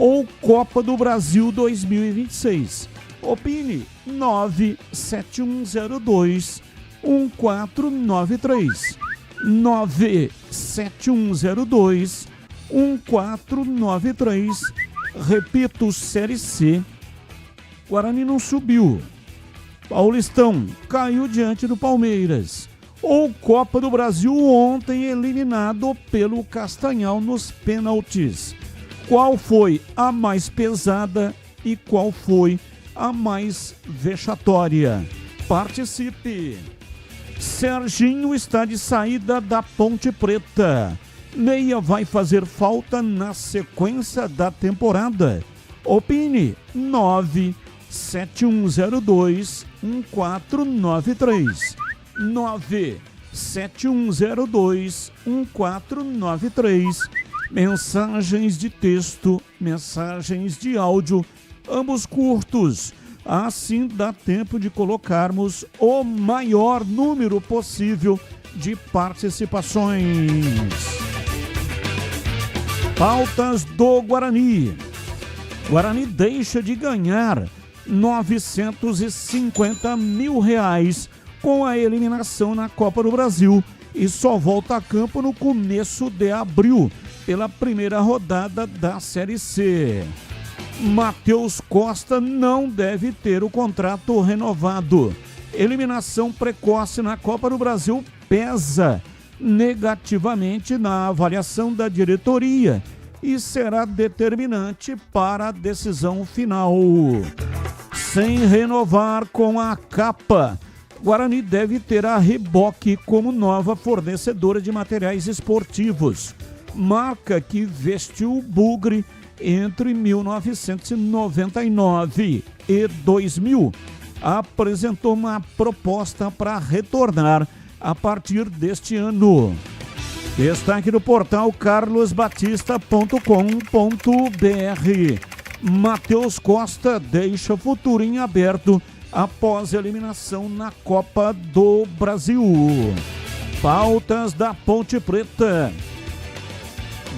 ou Copa do Brasil 2026? Opine 97102-1493. 97102-1493. Repito, Série C. Guarani não subiu. Paulistão caiu diante do Palmeiras. Ou Copa do Brasil ontem eliminado pelo Castanhal nos pênaltis. Qual foi a mais pesada e qual foi a mais vexatória? Participe! Serginho está de saída da Ponte Preta. Meia vai fazer falta na sequência da temporada. Opine 97102-1493. 97102-1493. Mensagens de texto, mensagens de áudio, ambos curtos. Assim dá tempo de colocarmos o maior número possível de participações. Pautas do Guarani. Guarani deixa de ganhar R$950 mil com a eliminação na Copa do Brasil e só volta a campo no começo de abril, pela primeira rodada da Série C. Matheus Costa não deve ter o contrato renovado. Eliminação precoce na Copa do Brasil pesa negativamente na avaliação da diretoria e será determinante para a decisão final. Sem renovar com a capa, Guarani deve ter a Reboque como nova fornecedora de materiais esportivos, marca que vestiu o Bugre entre 1999 e 2000. Apresentou uma proposta para retornar a partir deste ano. Destaque do portal carlosbatista.com.br. Matheus Costa deixa o futuro em aberto após a eliminação na Copa do Brasil. Pautas da Ponte Preta.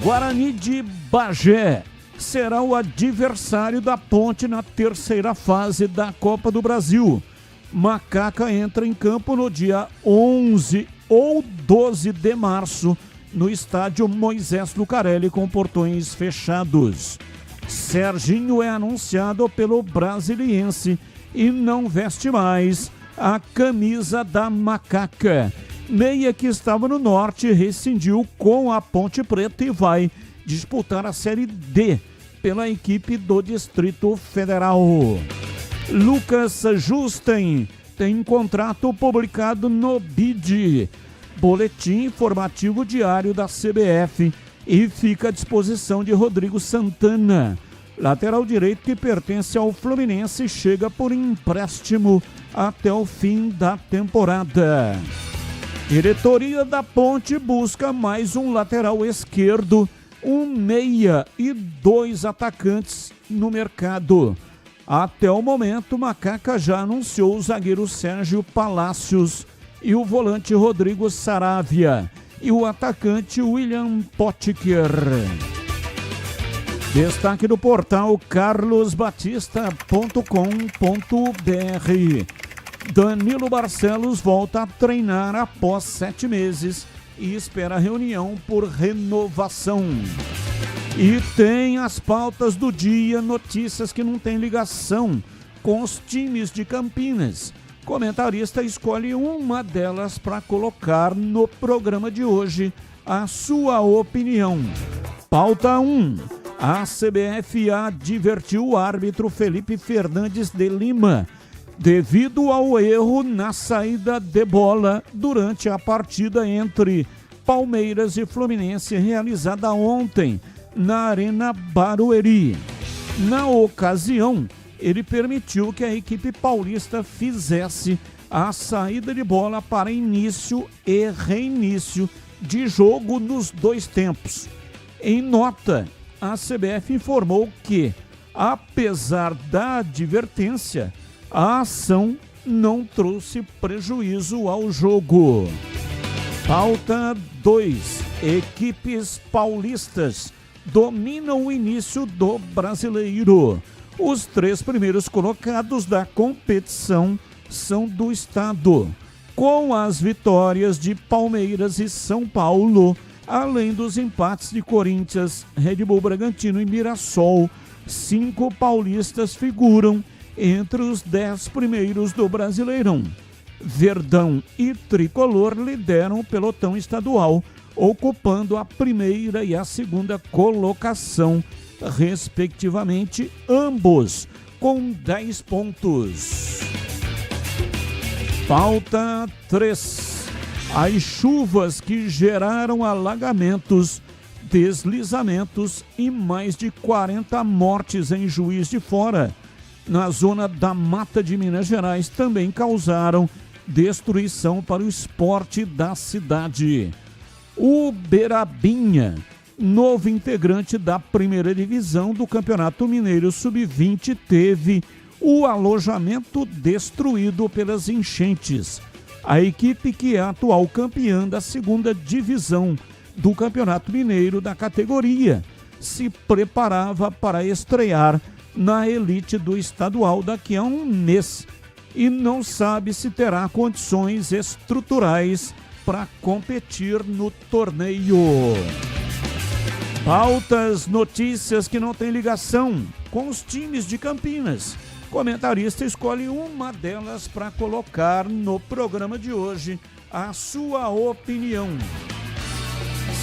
Guarani de Bagé será o adversário da Ponte na terceira fase da Copa do Brasil. Macaca entra em campo no dia 11 ou 12 de março no estádio Moisés Lucarelli com portões fechados. Serginho é anunciado pelo Brasiliense e não veste mais a camisa da Macaca. Meia que estava no Norte rescindiu com a Ponte Preta e vai disputar a Série D pela equipe do Distrito Federal. Lucas Justen tem contrato publicado no BID, Boletim Informativo Diário da CBF, e fica à disposição de Rodrigo Santana. Lateral direito que pertence ao Fluminense chega por empréstimo até o fim da temporada. Diretoria da Ponte busca mais um lateral esquerdo, um meia e 2 atacantes no mercado. Até o momento, Macaca já anunciou o zagueiro Sérgio Palácios e o volante Rodrigo Saravia e o atacante William Potker. Destaque do portal carlosbatista.com.br. Danilo Barcelos volta a treinar após 7 meses e espera reunião por renovação. E tem as pautas do dia, notícias que não têm ligação com os times de Campinas. Comentarista escolhe uma delas para colocar no programa de hoje a sua opinião. Pauta 1. A CBF advertiu o árbitro Felipe Fernandes de Lima devido ao erro na saída de bola durante a partida entre Palmeiras e Fluminense realizada ontem na Arena Barueri. Na ocasião, ele permitiu que a equipe paulista fizesse a saída de bola para início e reinício de jogo nos 2 tempos. Em nota, a CBF informou que, apesar da advertência, a ação não trouxe prejuízo ao jogo. Pauta 2. Equipes paulistas dominam o início do Brasileiro. Os 3 primeiros colocados da competição são do estado, com as vitórias de Palmeiras e São Paulo, além dos empates de Corinthians, Red Bull Bragantino e Mirassol. 5 paulistas figuram entre os 10 primeiros do Brasileirão. Verdão e Tricolor lideram o pelotão estadual, ocupando a primeira e a segunda colocação, respectivamente, ambos com 10 pontos. Falta 3. As chuvas que geraram alagamentos, deslizamentos e mais de 40 mortes em Juiz de Fora, na zona da Mata de Minas Gerais, também causaram destruição para o esporte da cidade. O Berabinha, novo integrante da primeira divisão do Campeonato Mineiro Sub-20, teve o alojamento destruído pelas enchentes. A equipe, que é a atual campeã da segunda divisão do Campeonato Mineiro da categoria, se preparava para estrear na elite do estadual daqui a um mês e não sabe se terá condições estruturais para competir no torneio. Pautas, notícias que não têm ligação com os times de Campinas. Comentarista escolhe uma delas para colocar no programa de hoje a sua opinião.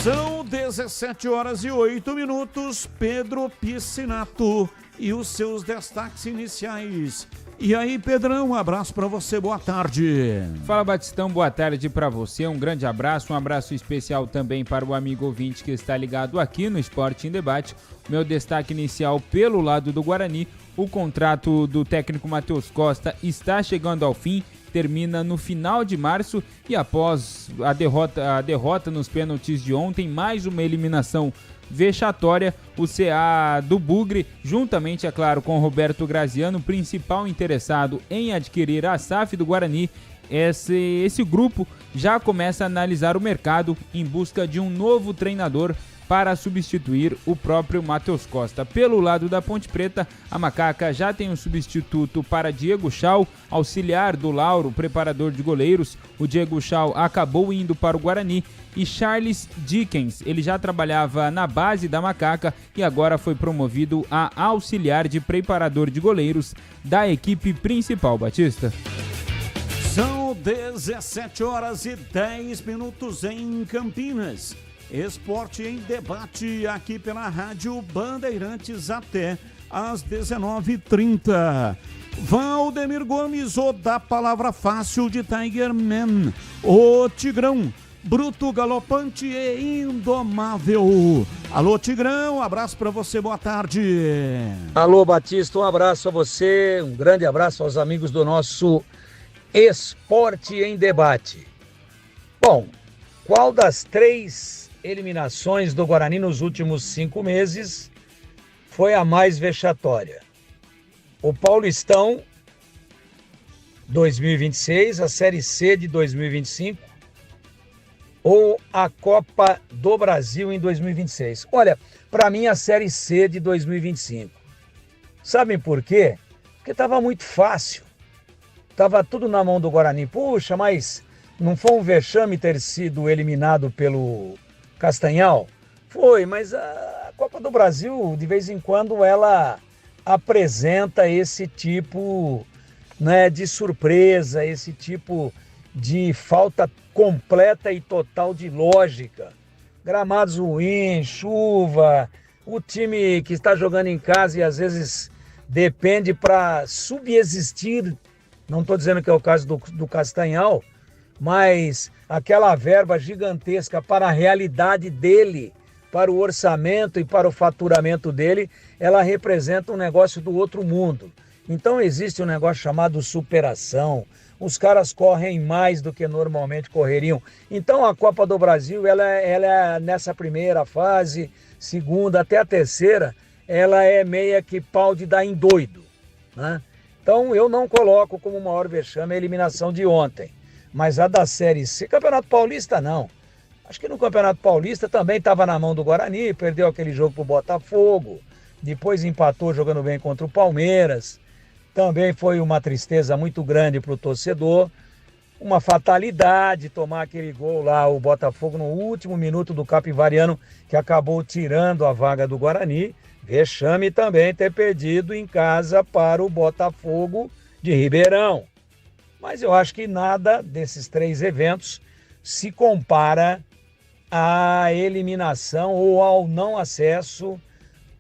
São 17h08, Pedro Piscinato e os seus destaques iniciais. E aí, Pedrão, um abraço para você, boa tarde. Fala, Batistão, boa tarde para você, um grande abraço, um abraço especial também para o amigo ouvinte que está ligado aqui no Esporte em Debate. Meu destaque inicial pelo lado do Guarani: o contrato do técnico Matheus Costa está chegando ao fim, termina no final de março, e após a derrota nos pênaltis de ontem, mais uma eliminação vexatória, o CA do Bugre, juntamente, é claro, com Roberto Graziano, principal interessado em adquirir a SAF do Guarani, esse grupo já começa a analisar o mercado em busca de um novo treinador para substituir o próprio Matheus Costa. Pelo lado da Ponte Preta, a Macaca já tem um substituto para Diego Chau, auxiliar do Lauro, preparador de goleiros. O Diego Chau acabou indo para o Guarani. E Charles Dickens, ele já trabalhava na base da Macaca e agora foi promovido a auxiliar de preparador de goleiros da equipe principal, Batista. São 17h10 em Campinas. Esporte em Debate aqui pela Rádio Bandeirantes até às 19h30. Valdemir Gomes, o da palavra fácil de Tiger Man, o Tigrão, bruto, galopante e indomável. Alô, Tigrão, um abraço para você, boa tarde. Alô, Batista, um abraço a você, um grande abraço aos amigos do nosso Esporte em Debate. Bom, qual das 3 eliminações do Guarani nos últimos 5 meses foi a mais vexatória? O Paulistão 2026, a Série C de 2025 ou a Copa do Brasil em 2026? Olha, para mim a Série C de 2025. Sabem por quê? Porque estava muito fácil. Estava tudo na mão do Guarani. Puxa, mas não foi um vexame ter sido eliminado pelo Castanhal? Foi, mas a Copa do Brasil, de vez em quando, ela apresenta esse tipo, né, de surpresa, esse tipo de falta completa e total de lógica. Gramados ruins, chuva, o time que está jogando em casa e às vezes depende para subsistir, não estou dizendo que é o caso do Castanhal, mas aquela verba gigantesca para a realidade dele, para o orçamento e para o faturamento dele, ela representa um negócio do outro mundo. Então existe um negócio chamado superação, os caras correm mais do que normalmente correriam. Então a Copa do Brasil, ela é nessa primeira fase, segunda até a terceira, ela é meia que pau de dar em doido, né? Então eu não coloco como maior vexame a eliminação de ontem. Mas a da Série C, Campeonato Paulista não. Acho que no Campeonato Paulista também estava na mão do Guarani, perdeu aquele jogo pro Botafogo, depois empatou jogando bem contra o Palmeiras. Também foi uma tristeza muito grande para o torcedor, uma fatalidade tomar aquele gol lá, o Botafogo no último minuto do Capivariano, que acabou tirando a vaga do Guarani. Vexame também ter perdido em casa para o Botafogo de Ribeirão. Mas eu acho que nada desses 3 eventos se compara à eliminação ou ao não acesso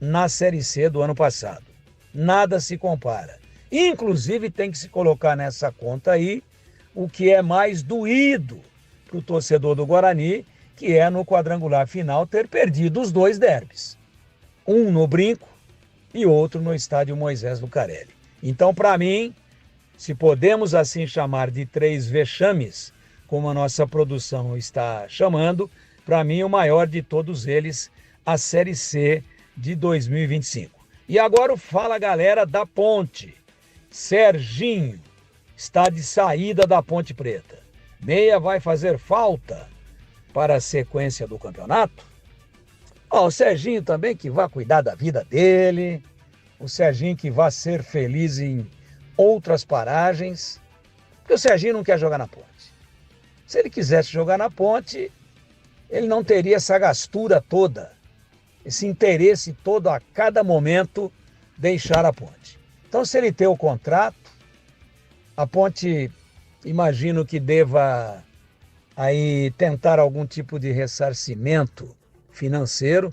na Série C do ano passado. Nada se compara. Inclusive tem que se colocar nessa conta aí o que é mais doído para o torcedor do Guarani, que é no quadrangular final ter perdido os 2 derbys. Um no Brinco e outro no estádio Moisés Lucarelli. Então, para mim, se podemos assim chamar de 3 vexames, como a nossa produção está chamando, para mim o maior de todos eles, a Série C de 2025. E agora o Fala Galera da Ponte. Serginho está de saída da Ponte Preta. Meia vai fazer falta para a sequência do campeonato? O Serginho também que vai cuidar da vida dele, o Serginho que vai ser feliz em outras paragens, porque o Serginho não quer jogar na Ponte. Se ele quisesse jogar na Ponte, ele não teria essa gastura toda, esse interesse todo a cada momento deixar a Ponte. Então, se ele tem o contrato, a Ponte, imagino que deva aí tentar algum tipo de ressarcimento financeiro,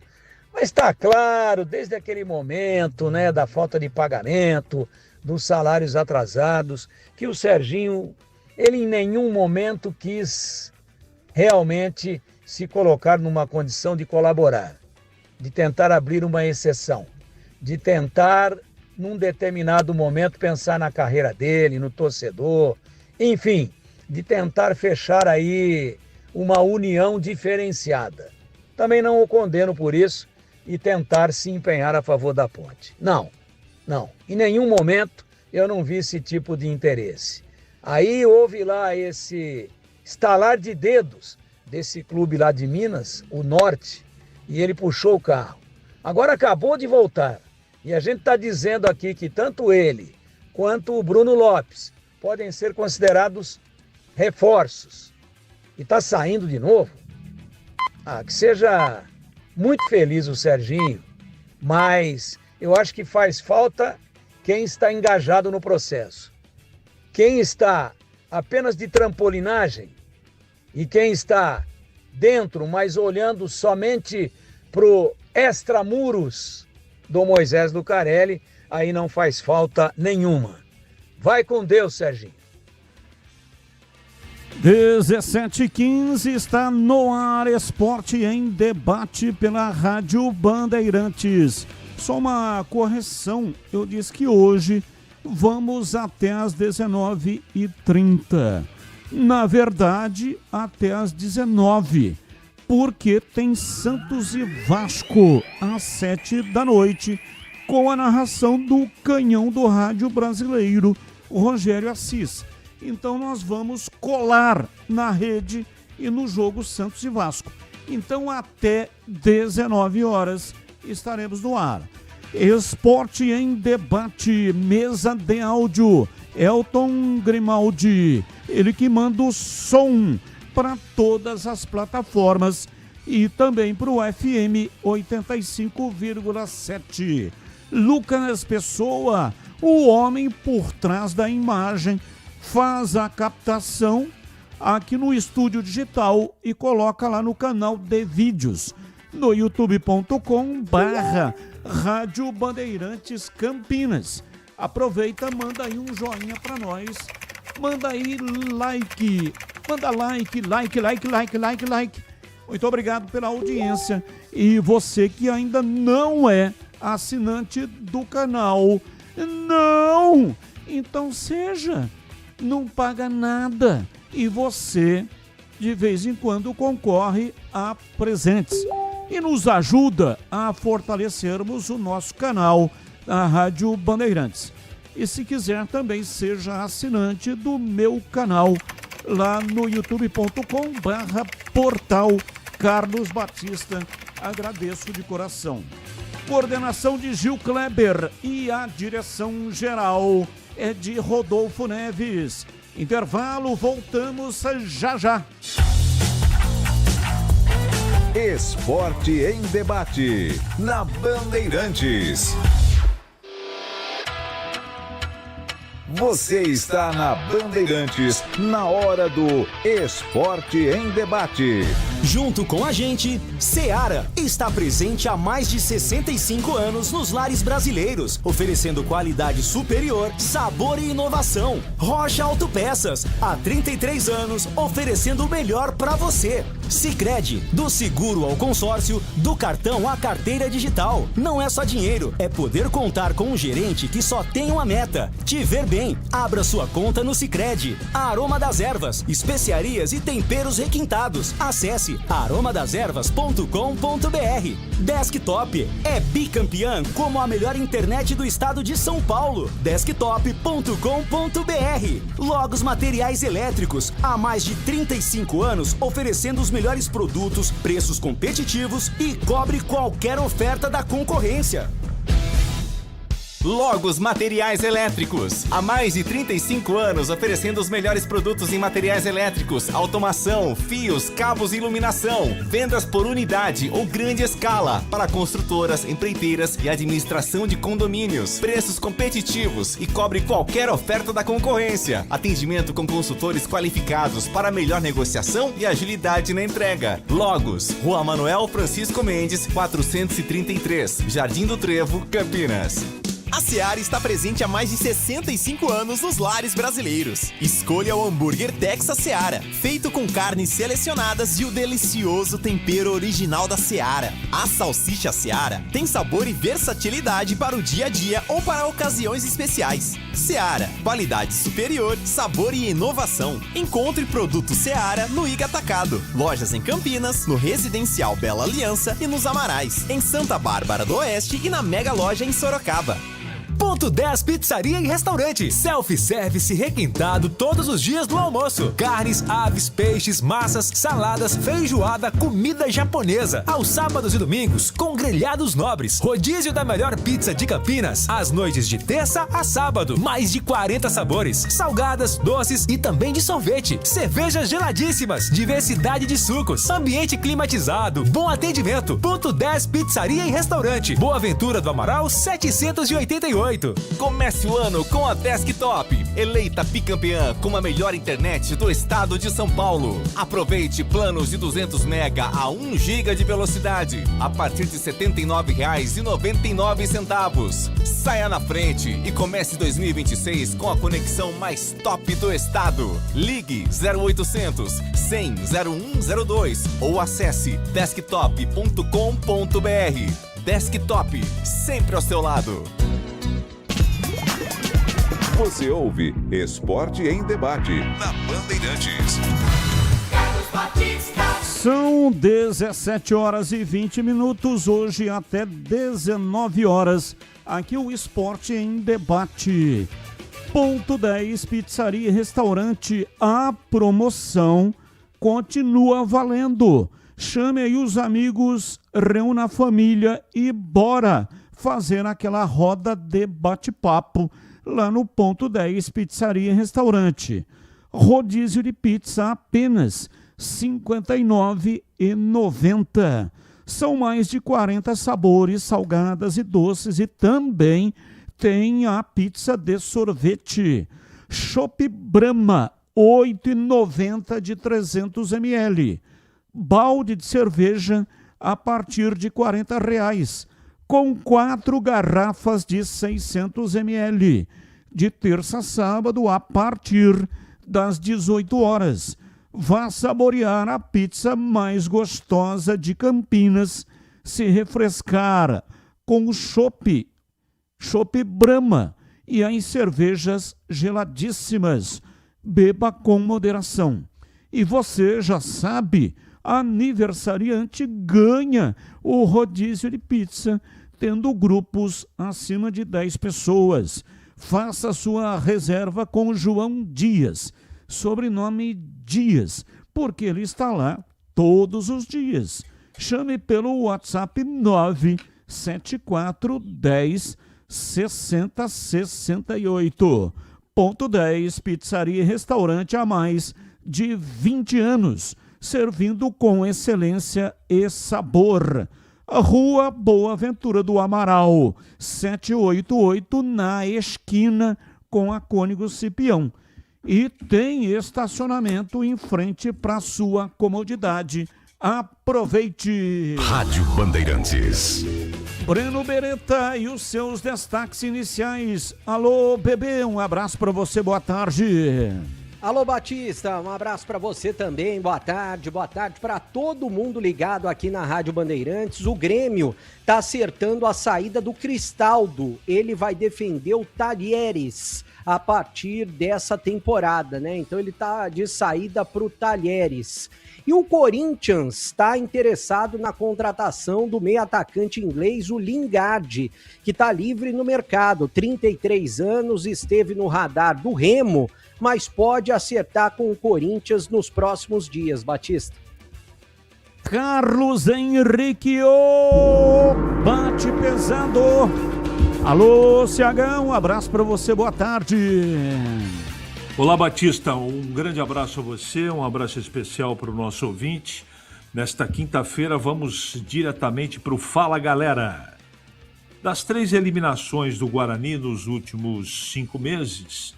mas está claro, desde aquele momento, né, da falta de pagamento, dos salários atrasados, que o Serginho, ele em nenhum momento quis realmente se colocar numa condição de colaborar, de tentar abrir uma exceção, de tentar, num determinado momento, pensar na carreira dele, no torcedor, enfim, de tentar fechar aí uma união diferenciada. Também não o condeno por isso e tentar se empenhar a favor da Ponte. Não. Em nenhum momento eu não vi esse tipo de interesse. Aí houve lá esse estalar de dedos desse clube lá de Minas, o Norte, e ele puxou o carro. Agora acabou de voltar. E a gente está dizendo aqui que tanto ele quanto o Bruno Lopes podem ser considerados reforços. E está saindo de novo. Que seja muito feliz o Serginho, mas eu acho que faz falta quem está engajado no processo. Quem está apenas de trampolinagem e quem está dentro, mas olhando somente para o extramuros do Moisés Lucarelli, aí não faz falta nenhuma. Vai com Deus, Serginho. 17h15 está no ar Esporte em Debate pela Rádio Bandeirantes. Só uma correção, eu disse que hoje vamos até às 19h30. Na verdade, até às 19h, porque tem Santos e Vasco às 7 da noite, com a narração do canhão do rádio brasileiro, Rogério Assis. Então nós vamos colar na rede e no jogo Santos e Vasco. Então até 19 horas estaremos no ar. Esporte em Debate, mesa de áudio, Elton Grimaldi, ele que manda o som para todas as plataformas e também para o FM 85,7. Lucas Pessoa, o homem por trás da imagem, faz a captação aqui no estúdio digital e coloca lá no canal de vídeos, no youtube.com/Rádio Bandeirantes Campinas. Aproveita, manda aí um joinha para nós, manda aí like, manda like. Muito obrigado pela audiência e você que ainda não é assinante do canal, não, então seja. Não paga nada e você de vez em quando concorre a presentes e nos ajuda a fortalecermos o nosso canal da Rádio Bandeirantes. E se quiser também seja assinante do meu canal lá no youtube.com/portal Carlos Batista, agradeço de coração. Coordenação de Gil Kleber e a direção geral é de Rodolfo Neves. Intervalo, voltamos já já. Esporte em debate, na Bandeirantes. Você está na Bandeirantes, na hora do Esporte em Debate. Junto com a gente, Seara está presente há mais de 65 anos nos lares brasileiros, oferecendo qualidade superior, sabor e inovação. Rocha Autopeças, há 33 anos, oferecendo o melhor para você. Sicredi, do seguro ao consórcio, do cartão à carteira digital. Não é só dinheiro, é poder contar com um gerente que só tem uma meta: te ver bem. Abra sua conta no Sicredi. Aroma das Ervas, especiarias e temperos requintados. Acesse aromadeservas.com.br. Desktop é bicampeã como a melhor internet do estado de São Paulo. Desktop.com.br. Logos Materiais Elétricos, há mais de 35 anos oferecendo os melhores produtos, preços competitivos e cobre qualquer oferta da concorrência. Logos Materiais Elétricos. Há mais de 35 anos oferecendo os melhores produtos em materiais elétricos, automação, fios, cabos e iluminação. Vendas por unidade ou grande escala para construtoras, empreiteiras e administração de condomínios. Preços competitivos e cobre qualquer oferta da concorrência. Atendimento com consultores qualificados para melhor negociação e agilidade na entrega. Logos, Rua Manuel Francisco Mendes, 433, Jardim do Trevo, Campinas. A Seara está presente há mais de 65 anos nos lares brasileiros. Escolha o hambúrguer Texas Seara, feito com carnes selecionadas e o delicioso tempero original da Seara. A salsicha Seara tem sabor e versatilidade para o dia a dia ou para ocasiões especiais. Seara, qualidade superior, sabor e inovação. Encontre produto Seara no Iga Atacado. Lojas em Campinas, no Residencial Bela Aliança e nos Amarais, em Santa Bárbara do Oeste e na Mega Loja em Sorocaba. Ponto 10 Pizzaria e Restaurante. Self-service requintado todos os dias do almoço. Carnes, aves, peixes, massas, saladas, feijoada, comida japonesa. Aos sábados e domingos, com grelhados nobres. Rodízio da melhor pizza de Campinas. Às noites de terça a sábado. Mais de 40 sabores. Salgadas, doces e também de sorvete. Cervejas geladíssimas. Diversidade de sucos. Ambiente climatizado. Bom atendimento. Ponto 10 Pizzaria e Restaurante. Boa Ventura do Amaral, 788. Comece o ano com a Desktop, eleita bicampeã com a melhor internet do estado de São Paulo. Aproveite planos de 200 mega a 1 giga de velocidade a partir de R$ 79,99. Saia na frente e comece 2026 com a conexão mais top do estado. Ligue 0800 100 0102 ou acesse desktop.com.br. Desktop, sempre ao seu lado. Você ouve Esporte em Debate, na Bandeirantes. São 17 horas e 20 minutos, hoje até 19 horas. Aqui o Esporte em Debate. Ponto 10 Pizzaria e Restaurante, a promoção continua valendo. Chame aí os amigos, reúna a família e bora fazer aquela roda de bate-papo lá no Ponto 10 Pizzaria e Restaurante. Rodízio de pizza apenas R$ 59,90. São mais de 40 sabores, salgadas e doces, e também tem a pizza de sorvete. Chopp Brahma, R$ 8,90 de 300 ml. Balde de cerveja a partir de R$ 40, com 4 garrafas de 600 ml, de terça a sábado a partir das 18 horas. Vá saborear a pizza mais gostosa de Campinas, se refrescar com o chopp Brahma e as cervejas geladíssimas. Beba com moderação. E você já sabe, aniversariante ganha o rodízio de pizza, tendo grupos acima de 10 pessoas. Faça sua reserva com João Dias, sobrenome Dias, porque ele está lá todos os dias. Chame pelo WhatsApp 974 10 60 68. Ponto 10, pizzaria e restaurante há mais de 20 anos, servindo com excelência e sabor. A Rua Boa Ventura do Amaral, 788, na esquina com a Cônigo Cipião. E tem estacionamento em frente para sua comodidade. Aproveite! Rádio Bandeirantes. Breno Beretta e os seus destaques iniciais. Alô, bebê, um abraço para você, boa tarde. Alô, Batista, um abraço para você também, boa tarde para todo mundo ligado aqui na Rádio Bandeirantes. O Grêmio tá acertando a saída do Cristaldo, ele vai defender o Talheres a partir dessa temporada, né? Então ele tá de saída pro Talheres. E o Corinthians está interessado na contratação do meio-atacante inglês, o Lingard, que está livre no mercado. 33 anos, esteve no radar do Remo, mas pode acertar com o Corinthians nos próximos dias, Batista. Carlos Henrique, bate pesado. Alô, CH, um abraço para você, boa tarde. Olá, Batista, um grande abraço a você, um abraço especial para o nosso ouvinte. Nesta quinta-feira vamos diretamente para o Fala Galera. Das 3 eliminações do Guarani nos últimos 5 meses,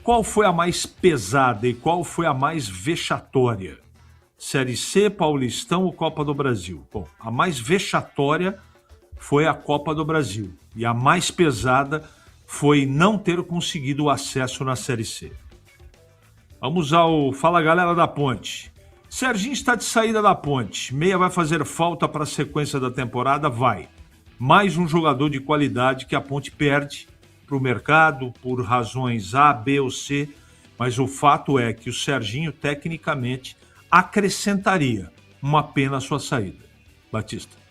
qual foi a mais pesada e qual foi a mais vexatória? Série C, Paulistão ou Copa do Brasil? Bom, a mais vexatória foi a Copa do Brasil e a mais pesada foi não ter conseguido o acesso na Série C. Vamos ao Fala Galera da Ponte. Serginho está de saída da Ponte. Meia vai fazer falta para a sequência da temporada? Vai. Mais um jogador de qualidade que a Ponte perde para o mercado por razões A, B ou C. Mas o fato é que o Serginho, tecnicamente, acrescentaria. Uma pena a sua saída. Batista.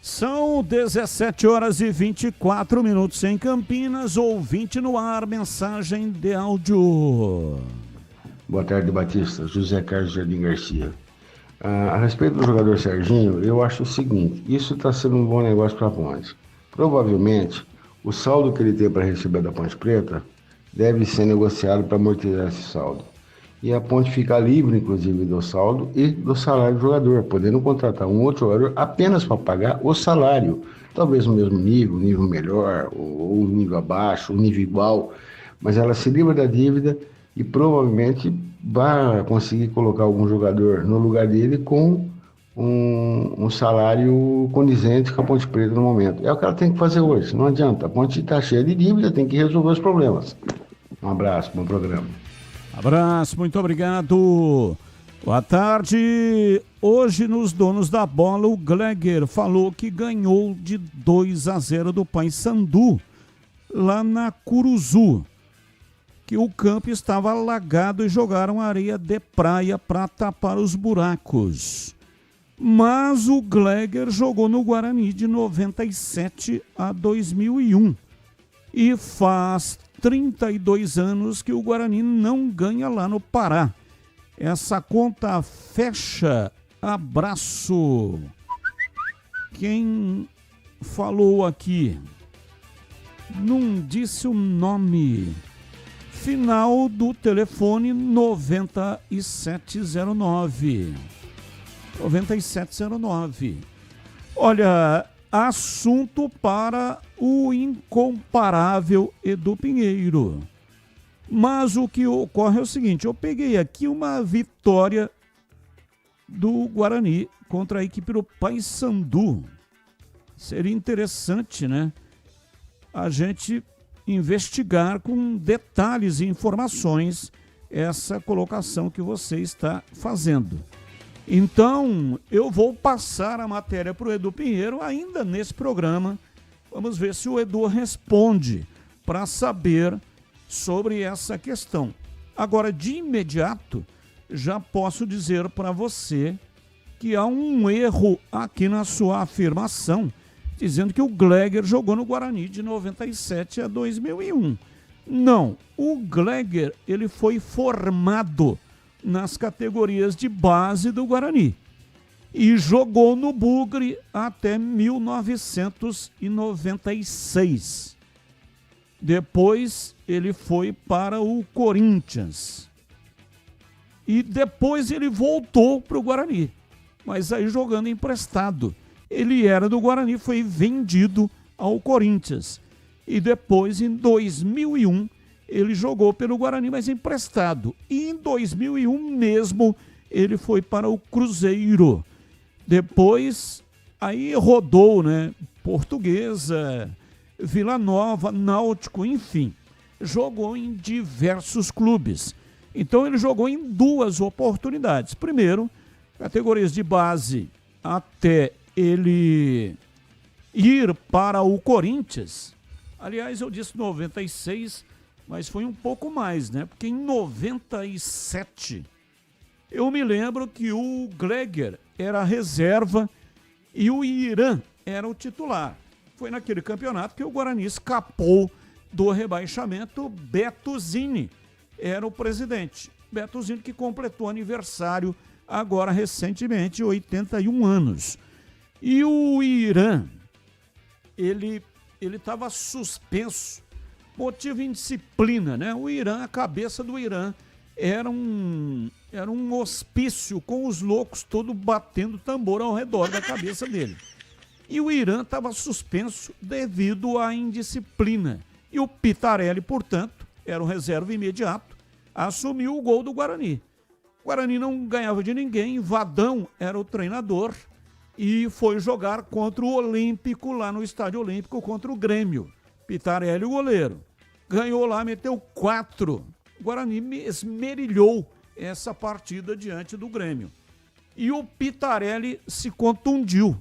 São 17 horas e 24 minutos em Campinas, ouvinte no ar, mensagem de áudio. Boa tarde, Batista. José Carlos Jardim Garcia. A respeito do jogador Serginho, eu acho o seguinte, isso está sendo um bom negócio para a Ponte. Provavelmente, o saldo que ele tem para receber da Ponte Preta deve ser negociado para amortizar esse saldo. E a Ponte fica livre, inclusive, do saldo e do salário do jogador, podendo contratar um outro jogador apenas para pagar o salário. Talvez no mesmo nível melhor, ou um nível abaixo, um nível igual, mas ela se livra da dívida e provavelmente vai conseguir colocar algum jogador no lugar dele com um salário condizente com a Ponte Preta no momento. É o que ela tem que fazer hoje, não adianta. A Ponte está cheia de dívida, tem que resolver os problemas. Um abraço, bom programa. Abraço, muito obrigado. Boa tarde. Hoje nos Donos da Bola, o Gleger falou que ganhou de 2-0 do Paysandu, lá na Curuzu, que o campo estava alagado e jogaram areia de praia para tapar os buracos. Mas o Gleger jogou no Guarani de 97 a 2001 e faz 32 anos que o Guarani não ganha lá no Pará. Essa conta fecha. Abraço. Quem falou aqui não disse o nome. Final do telefone 9709. 9709. Olha, assunto para o incomparável Edu Pinheiro. Mas o que ocorre é o seguinte, eu peguei aqui uma vitória do Guarani contra a equipe do Paysandu. Seria interessante, né? A gente investigar com detalhes e informações essa colocação que você está fazendo. Então, eu vou passar a matéria para o Edu Pinheiro ainda nesse programa. Vamos ver se o Edu responde para saber sobre essa questão. Agora, de imediato, já posso dizer para você que há um erro aqui na sua afirmação, dizendo que o Gleger jogou no Guarani de 97 a 2001. Não, o Gleger, ele foi formado nas categorias de base do Guarani. E jogou no Bugre até 1996. Depois ele foi para o Corinthians. E depois ele voltou para o Guarani, mas aí jogando emprestado. Ele era do Guarani, foi vendido ao Corinthians. E depois, em 2001, ele jogou pelo Guarani, mas emprestado. E em 2001 mesmo, ele foi para o Cruzeiro. Depois, aí rodou, né? Portuguesa, Vila Nova, Náutico, enfim. Jogou em diversos clubes. Então, ele jogou em 2 oportunidades. Primeiro, categorias de base até ele ir para o Corinthians. Aliás, eu disse 96, mas foi um pouco mais, né? Porque em 97, eu me lembro que o Gleger era a reserva e o Irã era o titular. Foi naquele campeonato que o Guarani escapou do rebaixamento. Beto Zini era o presidente. Beto Zini, que completou aniversário agora recentemente, 81 anos. E o Irã, ele estava suspenso, motivo indisciplina, né? O Irã, a cabeça do Irã era um hospício com os loucos todos batendo tambor ao redor da cabeça dele. E o Irã estava suspenso devido à indisciplina. E o Pitarelli, portanto, era o reserva imediato, assumiu o gol do Guarani. O Guarani não ganhava de ninguém, Vadão era o treinador e foi jogar contra o Olímpico, lá no Estádio Olímpico, contra o Grêmio. Pitarelli, o goleiro, ganhou lá, meteu 4. O Guarani esmerilhou essa partida diante do Grêmio. E o Pitarelli se contundiu.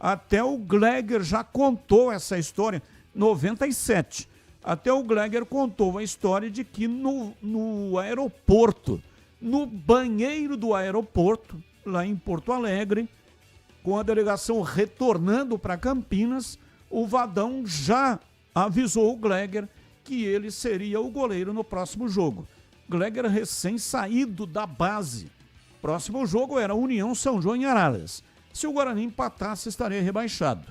Até o Gleger já contou essa história, 97. Até o Gleger contou a história de que no aeroporto, no banheiro do aeroporto, lá em Porto Alegre, com a delegação retornando para Campinas, o Vadão já avisou o Gleger que ele seria o goleiro no próximo jogo. Gleger recém-saído da base. Próximo jogo era União São João em Araras. Se o Guarani empatasse, estaria rebaixado.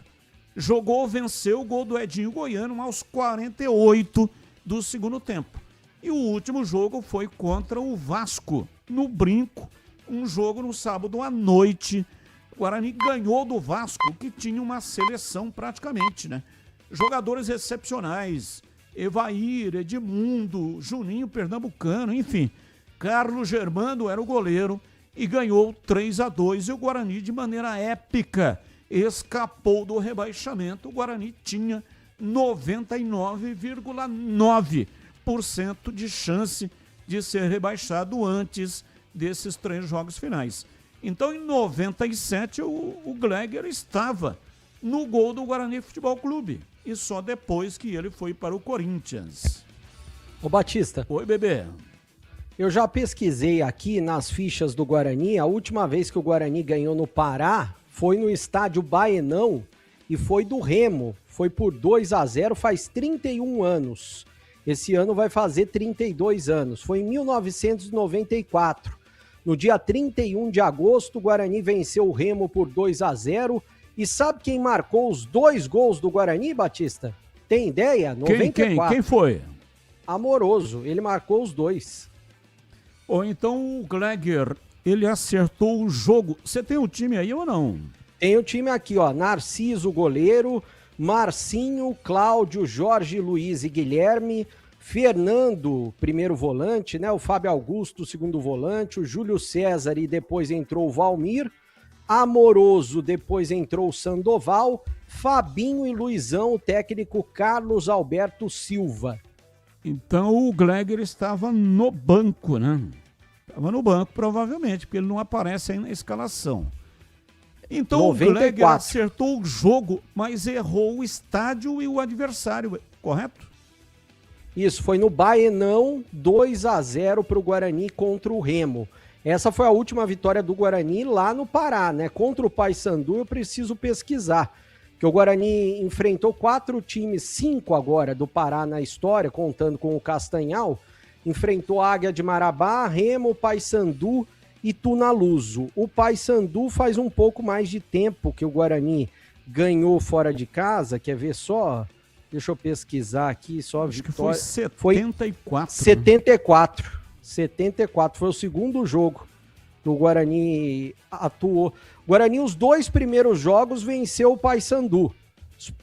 Jogou, venceu o gol do Edinho Goiano aos 48 do segundo tempo. E o último jogo foi contra o Vasco, no Brinco, um jogo no sábado à noite. O Guarani ganhou do Vasco, que tinha uma seleção praticamente, né? Jogadores excepcionais, Evair, Edmundo, Juninho Pernambucano, enfim. Carlos Germano era o goleiro e ganhou 3-2. E o Guarani, de maneira épica, escapou do rebaixamento. O Guarani tinha 99,9% de chance de ser rebaixado antes desses 3 jogos finais. Então, em 97, o Gleger estava no gol do Guarani Futebol Clube. E só depois que ele foi para o Corinthians. Ô Batista. Oi, bebê. Eu já pesquisei aqui nas fichas do Guarani. A última vez que o Guarani ganhou no Pará foi no estádio Baenão e foi do Remo. Foi por 2-0, faz 31 anos. Esse ano vai fazer 32 anos. Foi em 1994. No dia 31 de agosto, o Guarani venceu o Remo por 2-0. E sabe quem marcou os 2 gols do Guarani, Batista? Tem ideia? 94. Quem foi? Amoroso, ele marcou os 2. Ou então o Gleger, ele acertou o jogo. Você tem o time aí ou não? Tem o time aqui, ó. Narciso, goleiro. Marcinho, Cláudio, Jorge, Luiz e Guilherme. Fernando, primeiro volante, né? O Fábio Augusto, segundo volante. O Júlio César e depois entrou o Valmir. Amoroso, depois entrou o Sandoval. Fabinho e Luizão, o técnico Carlos Alberto Silva. Então o Gleger estava no banco, né? Estava no banco, provavelmente, porque ele não aparece aí na escalação. Então 94. O Gleger acertou o jogo, mas errou o estádio e o adversário, correto? Isso, foi no Baenão, 2-0 para o Guarani contra o Remo. Essa foi a última vitória do Guarani lá no Pará, né? Contra o Paysandu eu preciso pesquisar, que o Guarani enfrentou 4 times, 5 agora do Pará na história, contando com o Castanhal, enfrentou a Águia de Marabá, Remo, Paysandu e Tunaluso. O Paysandu faz um pouco mais de tempo que o Guarani ganhou fora de casa, quer ver só? Deixa eu pesquisar aqui, só a vitória. Foi 74. 74, foi o segundo jogo que o Guarani atuou. O Guarani, os 2 primeiros jogos, venceu o Paysandu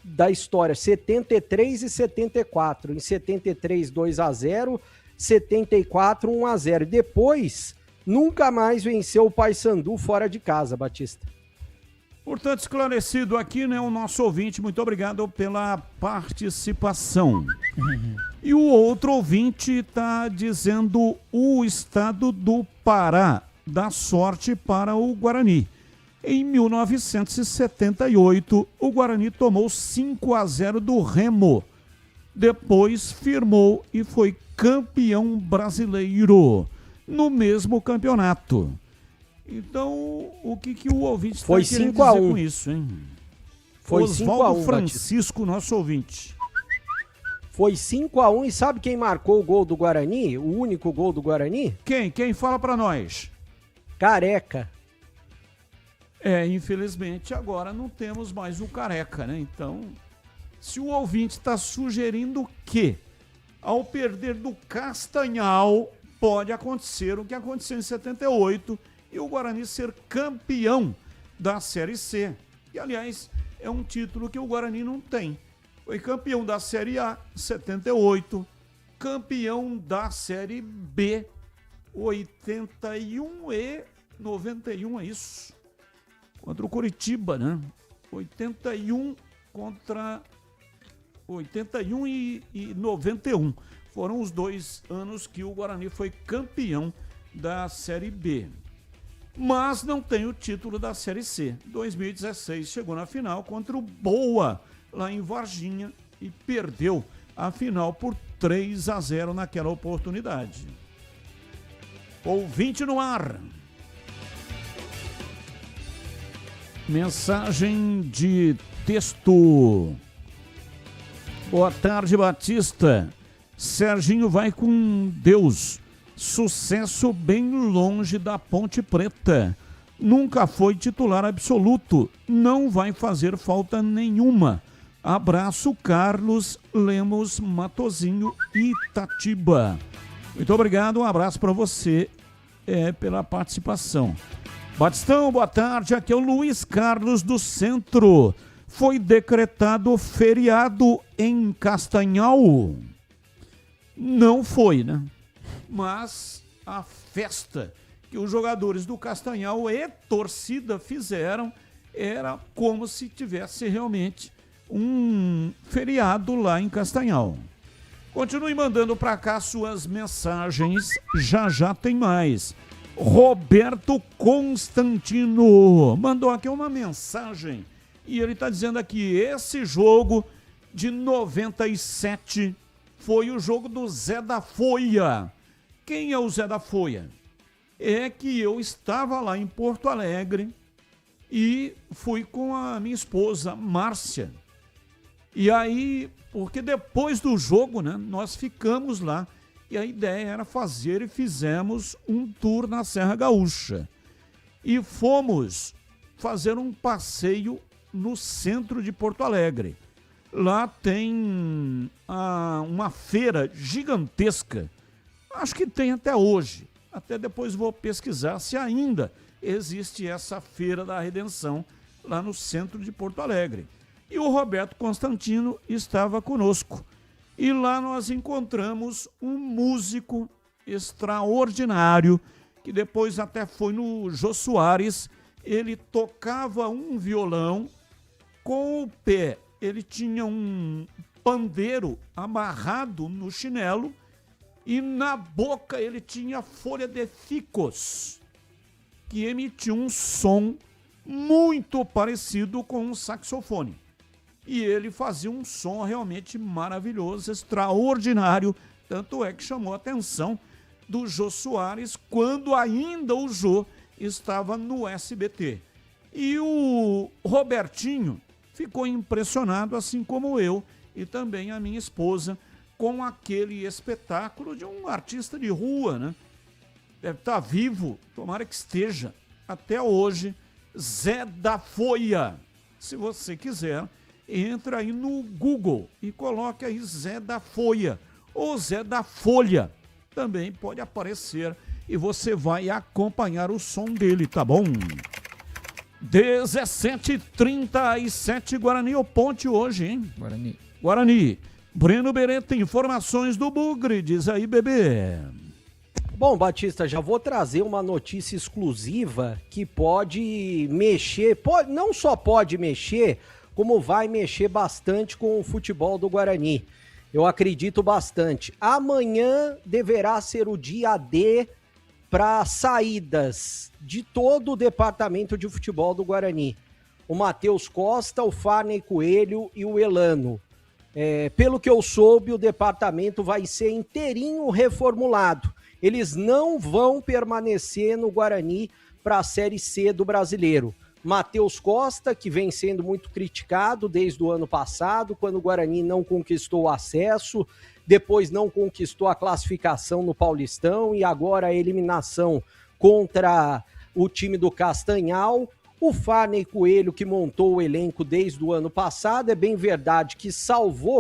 da história, 73 e 74. Em 73, 2-0, 74, 1-0. Depois, nunca mais venceu o Paysandu fora de casa, Batista. Portanto, esclarecido aqui, né, o nosso ouvinte, muito obrigado pela participação. E o outro ouvinte está dizendo o estado do Pará dá sorte para o Guarani. Em 1978, o Guarani tomou 5-0 do Remo. Depois firmou e foi campeão brasileiro no mesmo campeonato. Então, o que o ouvinte está querendo dizer com isso, hein? Foi Oswaldo Francisco, nosso ouvinte. Foi 5-1 e sabe quem marcou o gol do Guarani? O único gol do Guarani? Quem? Fala pra nós. Careca. Infelizmente agora não temos mais o Careca, né? Então, se o ouvinte está sugerindo que ao perder do Castanhal pode acontecer o que aconteceu em 78 e o Guarani ser campeão da Série C. E, aliás, é um título que o Guarani não tem. Foi campeão da Série A, 78, campeão da Série B, 81 e 91, é isso? Contra o Coritiba, né? 81 contra 81 e 91. Foram os 2 anos que o Guarani foi campeão da Série B. Mas não tem o título da Série C. 2016 chegou na final contra o Boa, lá em Varginha, e perdeu a final por 3-0 naquela oportunidade. Ouvinte no ar. Mensagem de texto. Boa tarde, Batista. Serginho vai com Deus. Sucesso bem longe da Ponte Preta. Nunca foi titular absoluto. Não vai fazer falta nenhuma. Abraço, Carlos Lemos Matozinho, Itatiba. Muito obrigado, um abraço para você pela participação. Batistão, boa tarde, aqui é o Luiz Carlos do Centro. Foi decretado feriado em Castanhal? Não foi, né? Mas a festa que os jogadores do Castanhal e torcida fizeram era como se tivesse realmente um feriado lá em Castanhal. Continue mandando para cá suas mensagens, já tem mais. Roberto Constantino mandou aqui uma mensagem e ele está dizendo aqui, esse jogo de 97 foi o jogo do Zé da Folha. Quem é o Zé da Folha? É que eu estava lá em Porto Alegre e fui com a minha esposa, Márcia. E aí, porque depois do jogo, né, nós ficamos lá e a ideia era fazer e fizemos um tour na Serra Gaúcha. E fomos fazer um passeio no centro de Porto Alegre. Lá tem uma feira gigantesca. Acho que tem até hoje. Até depois vou pesquisar se ainda existe essa Feira da Redenção lá no centro de Porto Alegre. E o Roberto Constantino estava conosco. E lá nós encontramos um músico extraordinário, que depois até foi no Jô Soares. Ele tocava um violão com o pé. Ele tinha um pandeiro amarrado no chinelo e na boca ele tinha folha de ficus, que emitia um som muito parecido com um saxofone. E ele fazia um som realmente maravilhoso, extraordinário, tanto é que chamou a atenção do Jô Soares quando ainda o Jô estava no SBT. E o Robertinho ficou impressionado, assim como eu e também a minha esposa, com aquele espetáculo de um artista de rua, né? Deve estar vivo, tomara que esteja, até hoje, Zé da Folha. Se você quiser, entra aí no Google e coloque aí Zé da Folha ou Zé da Folha. Também pode aparecer e você vai acompanhar o som dele, tá bom? 17h37, Guarani ou Ponte hoje, hein? Guarani. Breno Beretta, informações do Bugre, diz aí, bebê. Bom, Batista, já vou trazer uma notícia exclusiva que pode mexer, não só pode mexer, como vai mexer bastante com o futebol do Guarani. Eu acredito bastante. Amanhã deverá ser o dia D para saídas de todo o departamento de futebol do Guarani. O Matheus Costa, o Farney Coelho e o Elano. Pelo que eu soube, o departamento vai ser inteirinho reformulado. Eles não vão permanecer no Guarani para a Série C do Brasileiro. Matheus Costa, que vem sendo muito criticado desde o ano passado, quando o Guarani não conquistou o acesso, depois não conquistou a classificação no Paulistão e agora a eliminação contra o time do Castanhal. O Farney Coelho, que montou o elenco desde o ano passado, é bem verdade que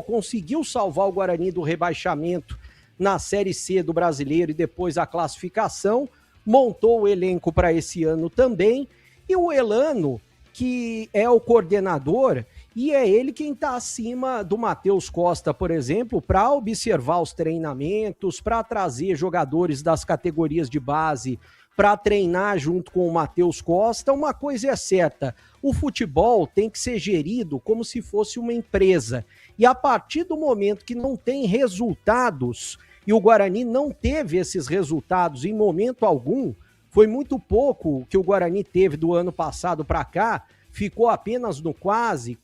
conseguiu salvar o Guarani do rebaixamento na Série C do Brasileiro e depois a classificação, montou o elenco para esse ano também, e o Elano, que é o coordenador, e é ele quem está acima do Matheus Costa, por exemplo, para observar os treinamentos, para trazer jogadores das categorias de base, para treinar junto com o Matheus Costa. Uma coisa é certa, o futebol tem que ser gerido como se fosse uma empresa, e a partir do momento que não tem resultados, e o Guarani não teve esses resultados em momento algum, foi muito pouco que o Guarani teve do ano passado para cá, ficou apenas no quase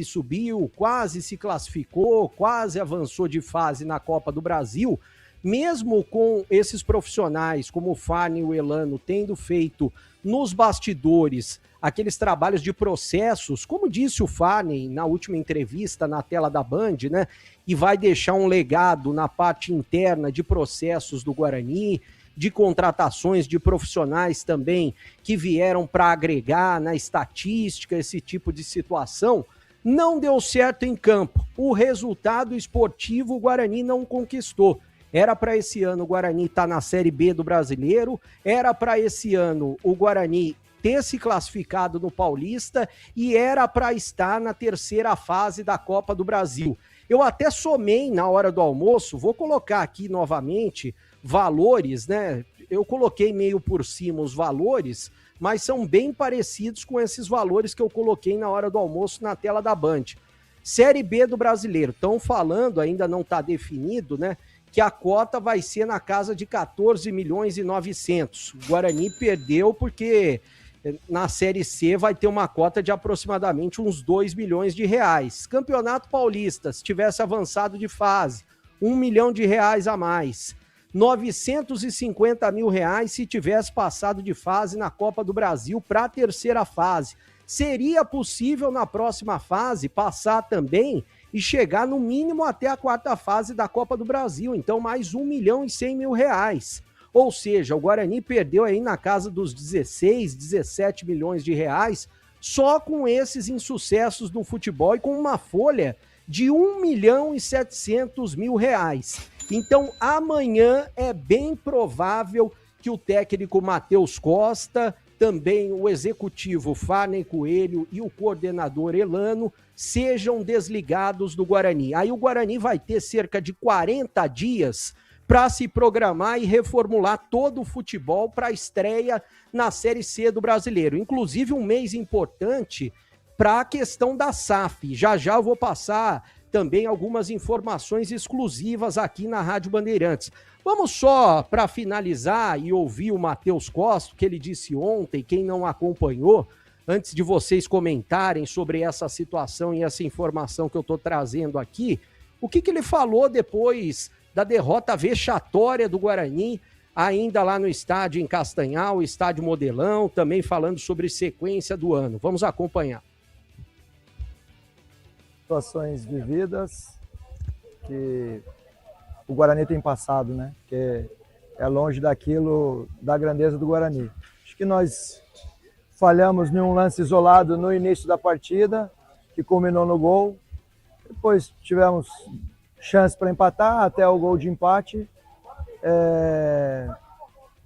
subiu, quase se classificou, quase avançou de fase na Copa do Brasil. Mesmo com esses profissionais como o Farney e o Elano tendo feito nos bastidores aqueles trabalhos de processos, como disse o Farney na última entrevista na tela da Band, né? E vai deixar um legado na parte interna de processos do Guarani, de contratações de profissionais também que vieram para agregar na estatística esse tipo de situação. Não deu certo em campo. O resultado esportivo o Guarani não conquistou. Era para esse ano o Guarani estar na Série B do Brasileiro, era para esse ano o Guarani ter se classificado no Paulista e era para estar na terceira fase da Copa do Brasil. Eu até somei na hora do almoço, vou colocar aqui novamente valores, né? Eu coloquei meio por cima os valores, mas são bem parecidos com esses valores que eu coloquei na hora do almoço na tela da Band. Série B do Brasileiro, estão falando, ainda não está definido, né? Que a cota vai ser na casa de 14 milhões e 900. O Guarani perdeu porque na Série C vai ter uma cota de aproximadamente uns 2 milhões de reais. Campeonato Paulista, se tivesse avançado de fase, 1 milhão de reais a mais. 950 mil reais se tivesse passado de fase na Copa do Brasil para a terceira fase. Seria possível na próxima fase passar também e chegar no mínimo até a quarta fase da Copa do Brasil. Então mais 1 milhão e 100 mil reais. Ou seja, o Guarani perdeu aí na casa dos 16, 17 milhões de reais só com esses insucessos no futebol e com uma folha de 1 milhão e 700 mil reais. Então amanhã é bem provável que o técnico Matheus Costa, também o executivo Farney Coelho e o coordenador Elano sejam desligados do Guarani. Aí o Guarani vai ter cerca de 40 dias para se programar e reformular todo o futebol para a estreia na Série C do Brasileiro. Inclusive um mês importante para a questão da SAF. Já já eu vou passar também algumas informações exclusivas aqui na Rádio Bandeirantes. Vamos só para finalizar e ouvir o Matheus Costa, o que ele disse ontem, quem não acompanhou, antes de vocês comentarem sobre essa situação e essa informação que eu estou trazendo aqui, o que ele falou depois da derrota vexatória do Guarani, ainda lá no estádio em Castanhal, estádio Modelão, também falando sobre sequência do ano. Vamos acompanhar. Situações vividas que o Guarani tem passado, né? Que é longe daquilo, da grandeza do Guarani. Acho que nós falhamos em um lance isolado no início da partida, que culminou no gol. Depois tivemos chance para empatar até o gol de empate.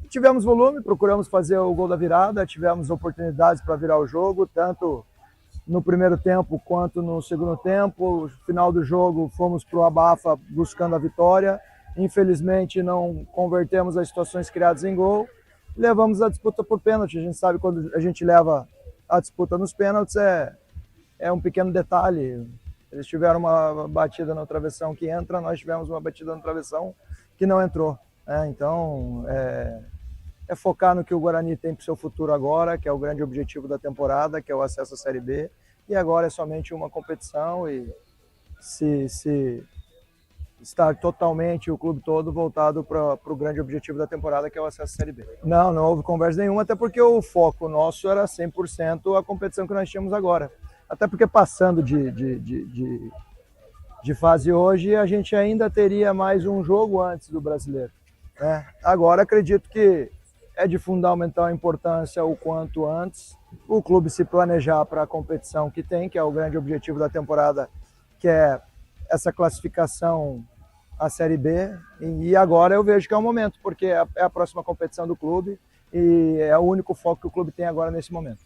Tivemos volume, procuramos fazer o gol da virada, tivemos oportunidades para virar o jogo, tanto no primeiro tempo quanto no segundo tempo. No final do jogo fomos para o abafa buscando a vitória. Infelizmente não convertemos as situações criadas em gol. Levamos a disputa por pênalti. A gente sabe quando a gente leva a disputa nos pênaltis é um pequeno detalhe. Eles tiveram uma batida no travessão que entra, nós tivemos uma batida no travessão que não entrou. Então, é focar no que o Guarani tem para o seu futuro agora, que é o grande objetivo da temporada, que é o acesso à Série B. E agora é somente uma competição e se estar totalmente, o clube todo, voltado para o grande objetivo da temporada, que é o acesso à Série B. Não houve conversa nenhuma, até porque o foco nosso era 100% a competição que nós tínhamos agora. Até porque passando de fase hoje, a gente ainda teria mais um jogo antes do Brasileiro. Né? Agora acredito que é de fundamental importância o quanto antes o clube se planejar para a competição que tem, que é o grande objetivo da temporada, que é essa classificação à Série B. E agora eu vejo que é o momento, porque é a próxima competição do clube e é o único foco que o clube tem agora nesse momento.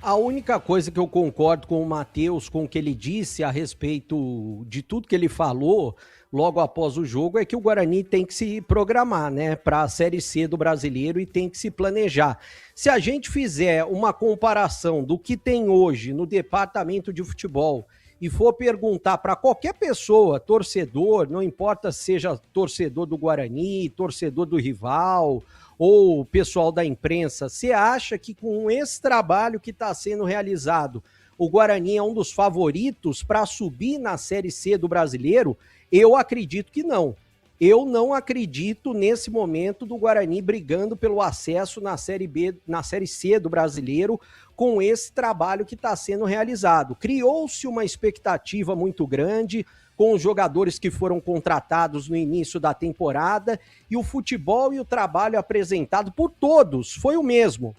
A única coisa que eu concordo com o Matheus, com o que ele disse a respeito de tudo que ele falou logo após o jogo, é que o Guarani tem que se programar, né, para a Série C do Brasileiro e tem que se planejar. Se a gente fizer uma comparação do que tem hoje no departamento de futebol e for perguntar para qualquer pessoa, torcedor, não importa se seja torcedor do Guarani, torcedor do rival ou pessoal da imprensa, você acha que com esse trabalho que está sendo realizado, o Guarani é um dos favoritos para subir na Série C do Brasileiro? Eu acredito que não. Eu não acredito nesse momento do Guarani brigando pelo acesso na Série B, na Série C do Brasileiro, com esse trabalho que está sendo realizado. Criou-se uma expectativa muito grande com os jogadores que foram contratados no início da temporada, e o futebol e o trabalho apresentado por todos foi o mesmo,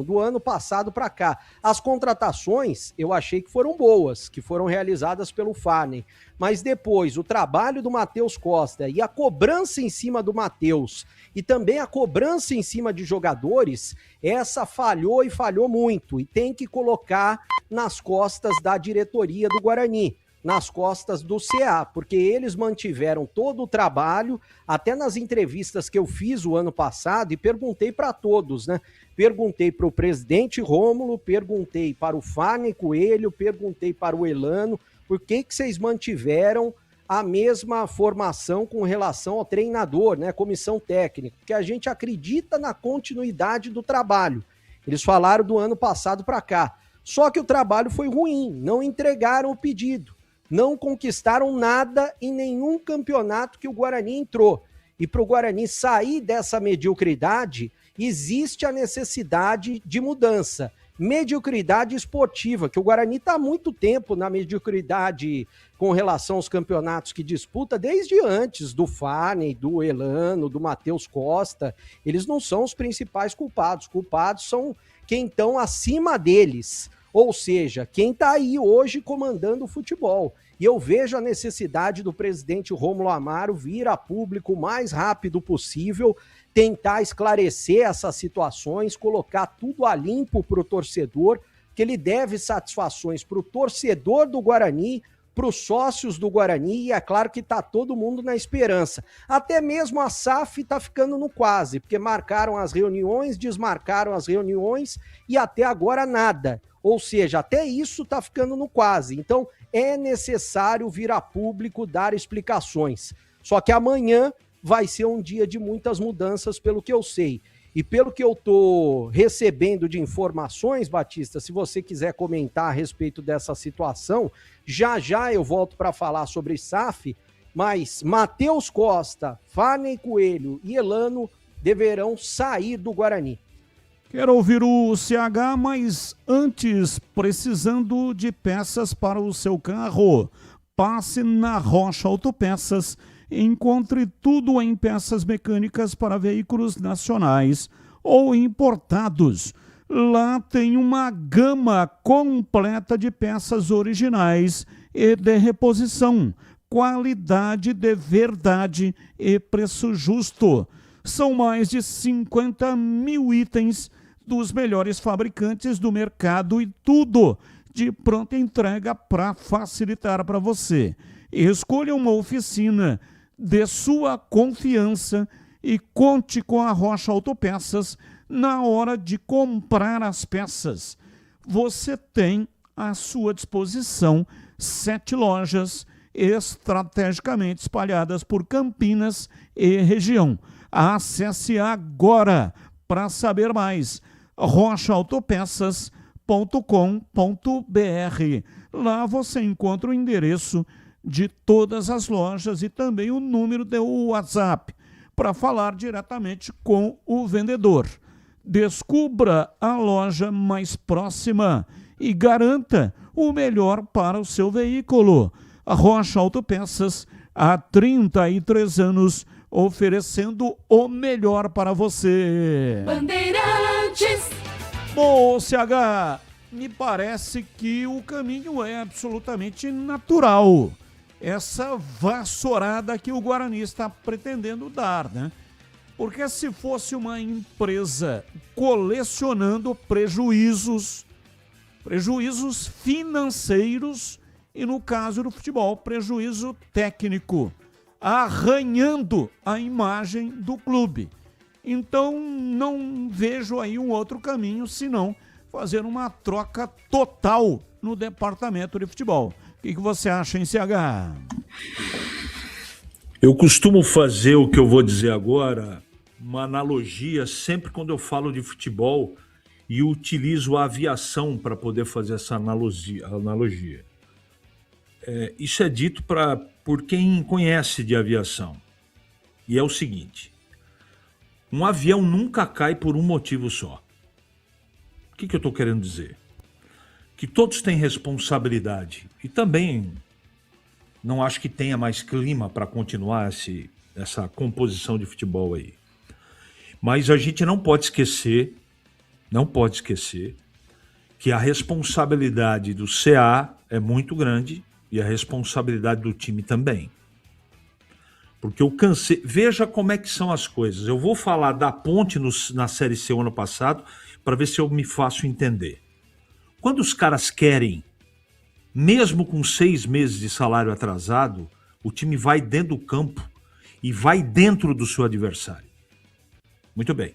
do ano passado para cá. As contratações eu achei que foram boas, que foram realizadas pelo Farney, mas depois o trabalho do Matheus Costa e a cobrança em cima do Matheus e também a cobrança em cima de jogadores, essa falhou e falhou muito, e tem que colocar nas costas da diretoria do Guarani, nas costas do CA, porque eles mantiveram todo o trabalho, até nas entrevistas que eu fiz o ano passado, e perguntei para todos, né? Perguntei para o presidente Rômulo, perguntei para o Farney Coelho, perguntei para o Elano, por que vocês mantiveram a mesma formação com relação ao treinador, né? Comissão técnica, porque a gente acredita na continuidade do trabalho. Eles falaram do ano passado para cá, só que o trabalho foi ruim, não entregaram o pedido. Não conquistaram nada em nenhum campeonato que o Guarani entrou. E para o Guarani sair dessa mediocridade, existe a necessidade de mudança. Mediocridade esportiva, que o Guarani está há muito tempo na mediocridade com relação aos campeonatos que disputa, desde antes do Farney, do Elano, do Matheus Costa. Eles não são os principais culpados. Culpados são quem estão acima deles. Ou seja, quem está aí hoje comandando o futebol. E eu vejo a necessidade do presidente Rômulo Amaro vir a público o mais rápido possível, tentar esclarecer essas situações, colocar tudo a limpo para o torcedor, que ele deve satisfações para o torcedor do Guarani, para os sócios do Guarani, e é claro que está todo mundo na esperança. Até mesmo a SAF está ficando no quase, porque marcaram as reuniões, desmarcaram as reuniões e até agora nada. Ou seja, até isso está ficando no quase. Então, é necessário vir a público dar explicações. Só que amanhã vai ser um dia de muitas mudanças, pelo que eu sei. E pelo que eu estou recebendo de informações, Batista, se você quiser comentar a respeito dessa situação, já já eu volto para falar sobre SAF, mas Matheus Costa, Farney Coelho e Elano deverão sair do Guarani. Quero ouvir o CH, mas antes, precisando de peças para o seu carro, passe na Rocha Autopeças Encontre tudo em peças mecânicas para veículos nacionais ou importados. Lá tem uma gama completa de peças originais e de reposição, qualidade de verdade e preço justo. São mais de 50 mil itens dos melhores fabricantes do mercado e tudo de pronta entrega para facilitar para você. Escolha uma oficina de sua confiança e conte com a Rocha Autopeças na hora de comprar as peças. Você tem à sua disposição 7 lojas estrategicamente espalhadas por Campinas e região. Acesse agora para saber mais. rochaautopeças.com.br. Lá você encontra o endereço de todas as lojas e também o número do WhatsApp para falar diretamente com o vendedor. Descubra a loja mais próxima e garanta o melhor para o seu veículo. A Rocha Autopeças, há 33 anos, oferecendo o melhor para você. Bandeirantes. Bom, CH, me parece que o caminho é absolutamente natural. Essa vassourada que o Guarani está pretendendo dar, né? Porque se fosse uma empresa colecionando prejuízos financeiros e, no caso do futebol, prejuízo técnico, arranhando a imagem do clube. Então, não vejo aí um outro caminho senão fazer uma troca total no departamento de futebol. O que você acha, hein, CH? Eu costumo fazer o que eu vou dizer agora, uma analogia sempre quando eu falo de futebol e utilizo a aviação para poder fazer essa analogia. Isso é dito por quem conhece de aviação. E é o seguinte: um avião nunca cai por um motivo só. O que eu estou querendo dizer? Que todos têm responsabilidade. E também não acho que tenha mais clima para continuar essa composição de futebol aí. Mas a gente não pode esquecer que a responsabilidade do CA é muito grande e a responsabilidade do time também. Porque eu cansei. Veja como é que são as coisas. Eu vou falar da Ponte na Série C ano passado para ver se eu me faço entender. Quando os caras querem, mesmo com 6 meses de salário atrasado, o time vai dentro do campo e vai dentro do seu adversário. Muito bem.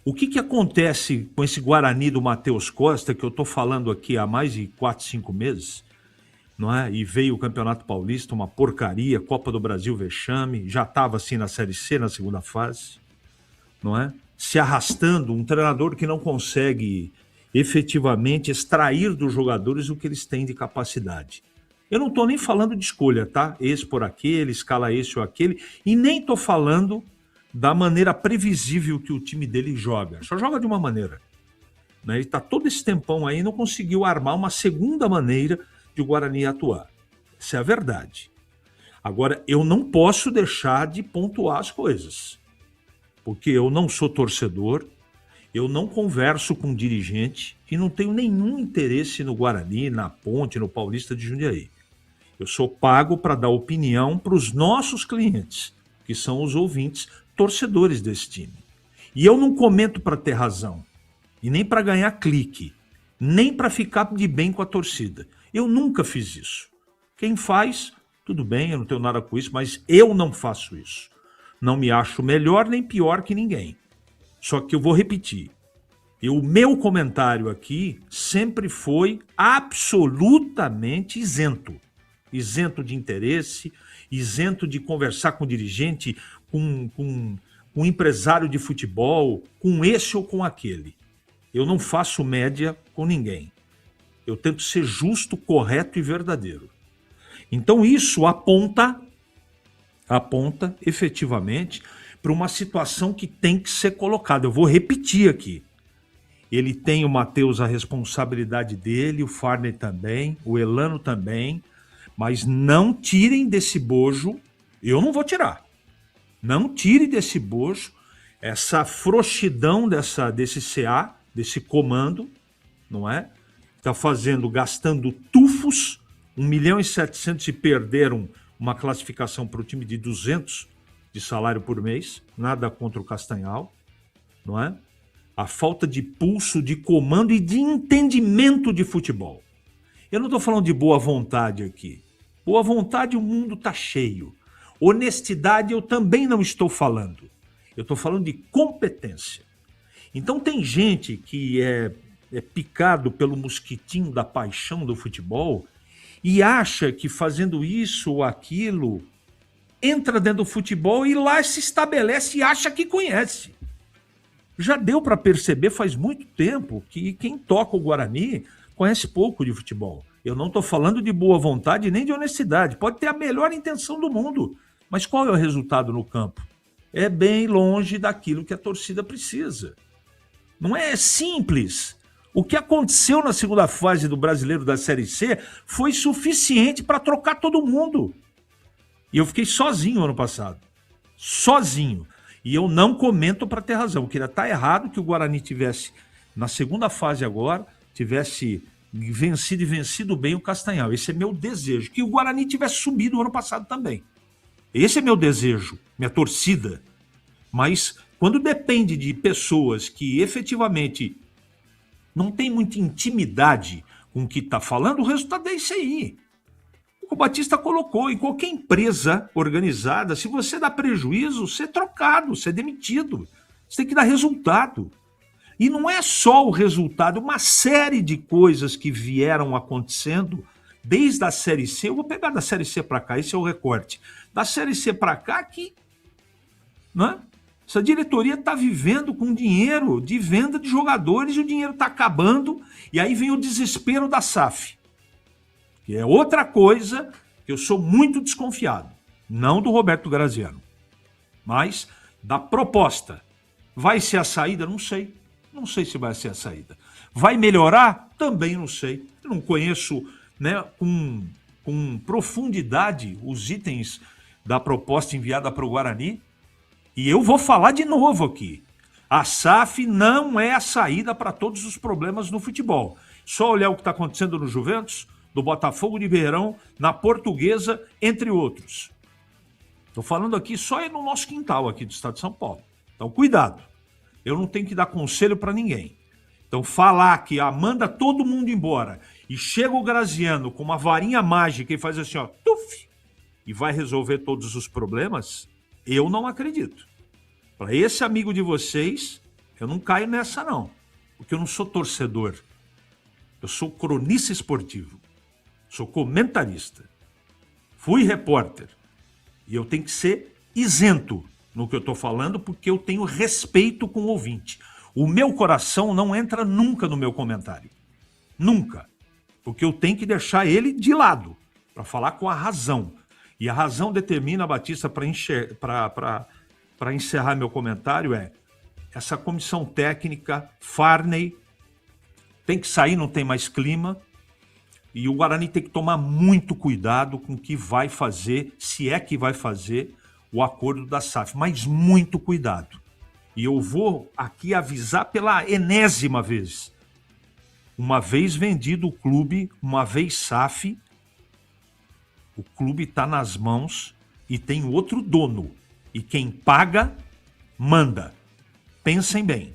O que acontece com esse Guarani do Matheus Costa, que eu estou falando aqui há mais de 4, 5 meses, não é? E veio o Campeonato Paulista, uma porcaria, Copa do Brasil vexame, já estava assim na Série C, na segunda fase, não é? Se arrastando, um treinador que não consegue efetivamente extrair dos jogadores o que eles têm de capacidade. Eu não estou nem falando de escolha, tá? Esse por aquele, escala esse ou aquele, e nem estou falando da maneira previsível que o time dele joga. Só joga de uma maneira. Né? Ele está todo esse tempão aí e não conseguiu armar uma segunda maneira de o Guarani atuar. Essa é a verdade. Agora, eu não posso deixar de pontuar as coisas. Porque eu não sou torcedor, eu não converso com dirigente e não tenho nenhum interesse no Guarani, na Ponte, no Paulista de Jundiaí. Eu sou pago para dar opinião para os nossos clientes, que são os ouvintes, torcedores desse time. E eu não comento para ter razão, e nem para ganhar clique, nem para ficar de bem com a torcida. Eu nunca fiz isso. Quem faz, tudo bem, eu não tenho nada com isso, mas eu não faço isso. Não me acho melhor nem pior que ninguém. Só que eu vou repetir. O meu comentário aqui sempre foi absolutamente isento. Isento de interesse, isento de conversar com dirigente, com um empresário de futebol, com esse ou com aquele. Eu não faço média com ninguém. Eu tento ser justo, correto e verdadeiro. Então isso aponta efetivamente para uma situação que tem que ser colocada. Eu vou repetir aqui. Ele tem o Matheus, a responsabilidade dele, o Farney também, o Elano também, mas não tirem desse bojo Eu não vou tirar. Não tire desse bojo essa frouxidão desse CA, desse comando, não é? Está gastando tufos, 1.700.000 e perderam uma classificação para o time de 200 de salário por mês, nada contra o Castanhal, não é? A falta de pulso, de comando e de entendimento de futebol. Eu não estou falando de boa vontade aqui. Boa vontade o mundo está cheio. Honestidade eu também não estou falando. Eu estou falando de competência. Então tem gente que é picado pelo mosquitinho da paixão do futebol e acha que fazendo isso ou aquilo entra dentro do futebol e lá se estabelece e acha que conhece. Já deu para perceber faz muito tempo que quem toca o Guarani conhece pouco de futebol. Eu não estou falando de boa vontade nem de honestidade. Pode ter a melhor intenção do mundo, mas qual é o resultado no campo? É bem longe daquilo que a torcida precisa. Não é simples. O que aconteceu na segunda fase do Brasileiro da Série C foi suficiente para trocar todo mundo. E eu fiquei sozinho ano passado. Sozinho. E eu não comento para ter razão. Que está errado que o Guarani tivesse, na segunda fase agora, tivesse vencido bem o Castanhal. Esse é meu desejo. Que o Guarani tivesse subido o ano passado também. Esse é meu desejo, minha torcida. Mas quando depende de pessoas que efetivamente não tem muita intimidade com o que está falando, o resultado é isso aí. O Batista colocou, em qualquer empresa organizada, se você dá prejuízo, você é trocado, você é demitido. Você tem que dar resultado. E não é só o resultado, uma série de coisas que vieram acontecendo desde a Série C. Eu vou pegar da Série C para cá, esse é o recorte. Da Série C para cá, que né, essa diretoria está vivendo com dinheiro de venda de jogadores e o dinheiro está acabando. E aí vem o desespero da SAF. Que é outra coisa que eu sou muito desconfiado. Não do Roberto Graziano, mas da proposta. Vai ser a saída? Não sei. Não sei se vai ser a saída. Vai melhorar? Também não sei. Eu não conheço, né, com profundidade os itens da proposta enviada para o Guarani. E eu vou falar de novo aqui. A SAF não é a saída para todos os problemas no futebol. Só olhar o que está acontecendo no Juventus, do Botafogo de Ribeirão, na Portuguesa, entre outros. Estou falando aqui só no nosso quintal aqui do estado de São Paulo. Então, cuidado. Eu não tenho que dar conselho para ninguém. Então, falar que manda todo mundo embora e chega o Graziano com uma varinha mágica e faz assim, ó, tuf, e vai resolver todos os problemas, eu não acredito. Para esse amigo de vocês, eu não caio nessa não. Porque eu não sou torcedor. Eu sou cronista esportivo. Sou comentarista. Fui repórter. E eu tenho que ser isento no que eu estou falando, porque eu tenho respeito com o ouvinte. O meu coração não entra nunca no meu comentário. Nunca. Porque eu tenho que deixar ele de lado, para falar com a razão. E a razão determina, Batista, para encerrar meu comentário, essa comissão técnica, Farney, tem que sair, não tem mais clima. E o Guarani tem que tomar muito cuidado com o que vai fazer, se é que vai fazer, o acordo da SAF. Mas muito cuidado. E eu vou aqui avisar pela enésima vez. Uma vez vendido o clube, uma vez SAF, o clube está nas mãos e tem outro dono. E quem paga, manda. Pensem bem.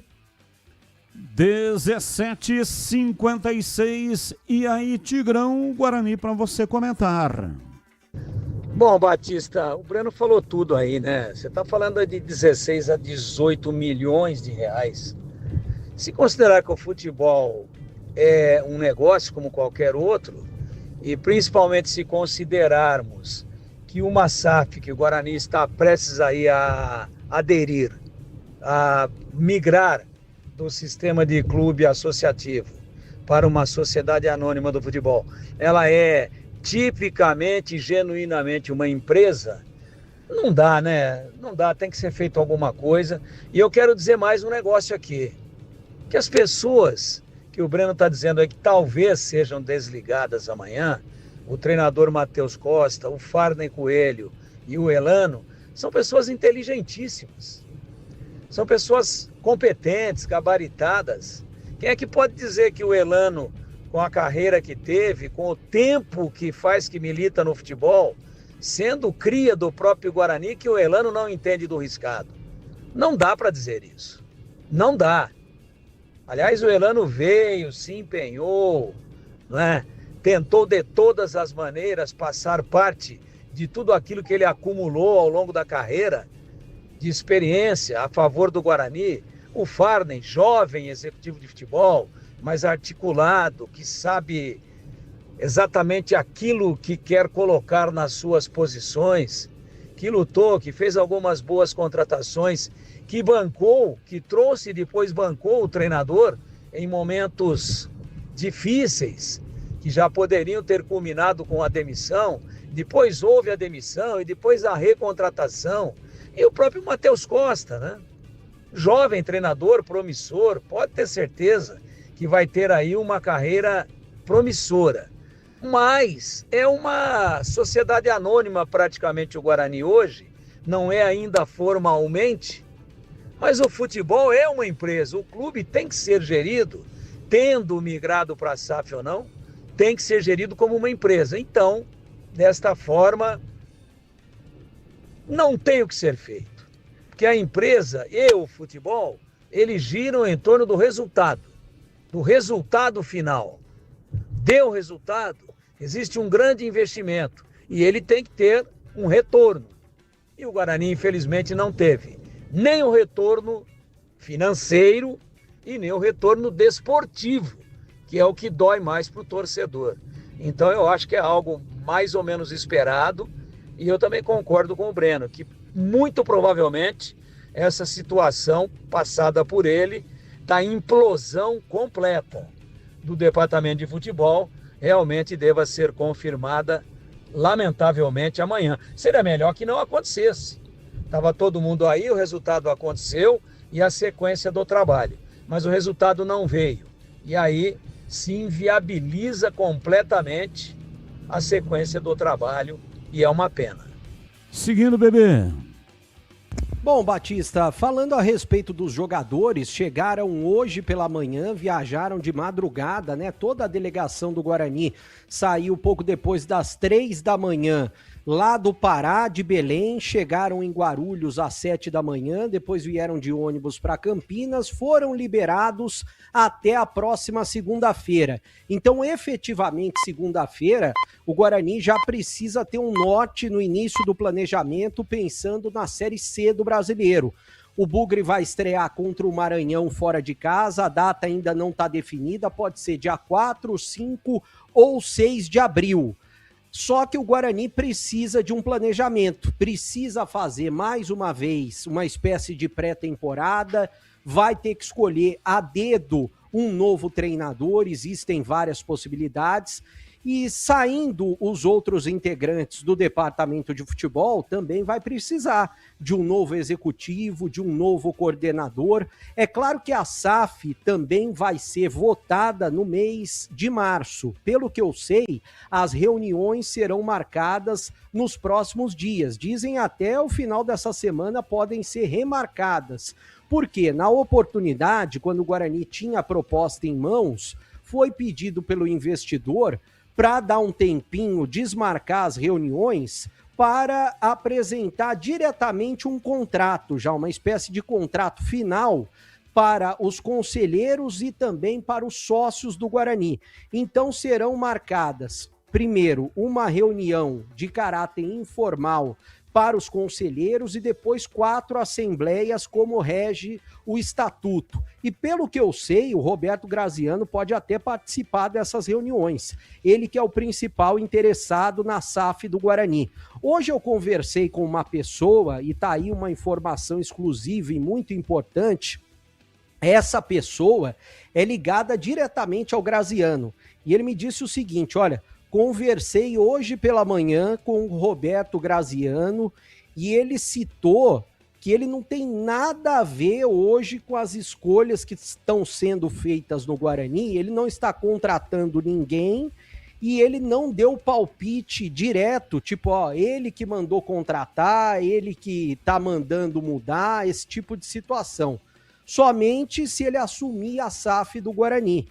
17h56. E aí, Tigrão, Guarani, para você comentar. Bom, Batista, o Breno falou tudo aí, né? Você está falando de 16 a 18 milhões de reais. Se considerar que o futebol é um negócio como qualquer outro, e principalmente se considerarmos que uma SAF, que o Guarani está prestes aí a aderir, a migrar do sistema de clube associativo para uma sociedade anônima do futebol, ela é tipicamente, genuinamente uma empresa, não dá, né? Não dá, tem que ser feito alguma coisa. E eu quero dizer mais um negócio aqui, que as pessoas que o Breno está dizendo aí que talvez sejam desligadas amanhã, o treinador Matheus Costa, o Farney Coelho e o Elano são pessoas inteligentíssimas. São pessoas competentes, gabaritadas. Quem é que pode dizer que o Elano, com a carreira que teve, com o tempo que faz que milita no futebol, sendo cria do próprio Guarani, que o Elano não entende do riscado? Não dá para dizer isso. Não dá. Aliás, o Elano veio, se empenhou, não é? Tentou de todas as maneiras passar parte de tudo aquilo que ele acumulou ao longo da carreira, de experiência a favor do Guarani. O Farney, jovem executivo de futebol, mas articulado, que sabe exatamente aquilo que quer colocar nas suas posições, que lutou, que fez algumas boas contratações, que bancou, que trouxe e depois bancou o treinador em momentos difíceis, que já poderiam ter culminado com a demissão. Depois houve a demissão e depois a recontratação. E o próprio Matheus Costa, né? Jovem treinador, promissor, pode ter certeza que vai ter aí uma carreira promissora. Mas é uma sociedade anônima praticamente o Guarani hoje, não é ainda formalmente, mas o futebol é uma empresa, o clube tem que ser gerido, tendo migrado para a SAF ou não, tem que ser gerido como uma empresa. Então, desta forma, não tem o que ser feito. Porque a empresa e o futebol, eles giram em torno do resultado final. Deu resultado, existe um grande investimento e ele tem que ter um retorno. E o Guarani, infelizmente, não teve nem o retorno financeiro e nem o retorno desportivo, que é o que dói mais para o torcedor. Então eu acho que é algo mais ou menos esperado, e eu também concordo com o Breno, que muito provavelmente essa situação passada por ele, da implosão completa do departamento de futebol, realmente deva ser confirmada, lamentavelmente, amanhã. Seria melhor que não acontecesse. Estava todo mundo aí, o resultado aconteceu e a sequência do trabalho. Mas o resultado não veio. E aí se inviabiliza completamente a sequência do trabalho e é uma pena. Seguindo, bebê. Bom, Batista, falando a respeito dos jogadores, chegaram hoje pela manhã, viajaram de madrugada, né? Toda a delegação do Guarani saiu pouco depois das 3 da manhã lá do Pará, de Belém, chegaram em Guarulhos às 7 da manhã, depois vieram de ônibus para Campinas, foram liberados até a próxima segunda-feira. Então, efetivamente, segunda-feira, o Guarani já precisa ter um norte no início do planejamento, pensando na Série C do Brasileiro. O Bugre vai estrear contra o Maranhão fora de casa, a data ainda não está definida, pode ser dia 4, 5 ou 6 de abril. Só que o Guarani precisa de um planejamento, precisa fazer mais uma vez uma espécie de pré-temporada, vai ter que escolher a dedo um novo treinador, existem várias possibilidades, e saindo os outros integrantes do departamento de futebol, também vai precisar de um novo executivo, de um novo coordenador. É claro que a SAF também vai ser votada no mês de março. Pelo que eu sei, as reuniões serão marcadas nos próximos dias. Dizem até o final dessa semana podem ser remarcadas. Porque, na oportunidade, quando o Guarani tinha a proposta em mãos, foi pedido pelo investidor para dar um tempinho, desmarcar as reuniões para apresentar diretamente um contrato, já uma espécie de contrato final para os conselheiros e também para os sócios do Guarani. Então serão marcadas, primeiro, uma reunião de caráter informal para os conselheiros e depois 4 assembleias, como rege o estatuto. E pelo que eu sei, o Roberto Graziano pode até participar dessas reuniões. Ele que é o principal interessado na SAF do Guarani. Hoje eu conversei com uma pessoa, e tá aí uma informação exclusiva e muito importante. Essa pessoa é ligada diretamente ao Graziano. E ele me disse o seguinte, olha, conversei hoje pela manhã com o Roberto Graziano e ele citou que ele não tem nada a ver hoje com as escolhas que estão sendo feitas no Guarani, ele não está contratando ninguém e ele não deu palpite direto, tipo, ó, ele que mandou contratar, ele que tá mandando mudar, esse tipo de situação. Somente se ele assumir a SAF do Guarani.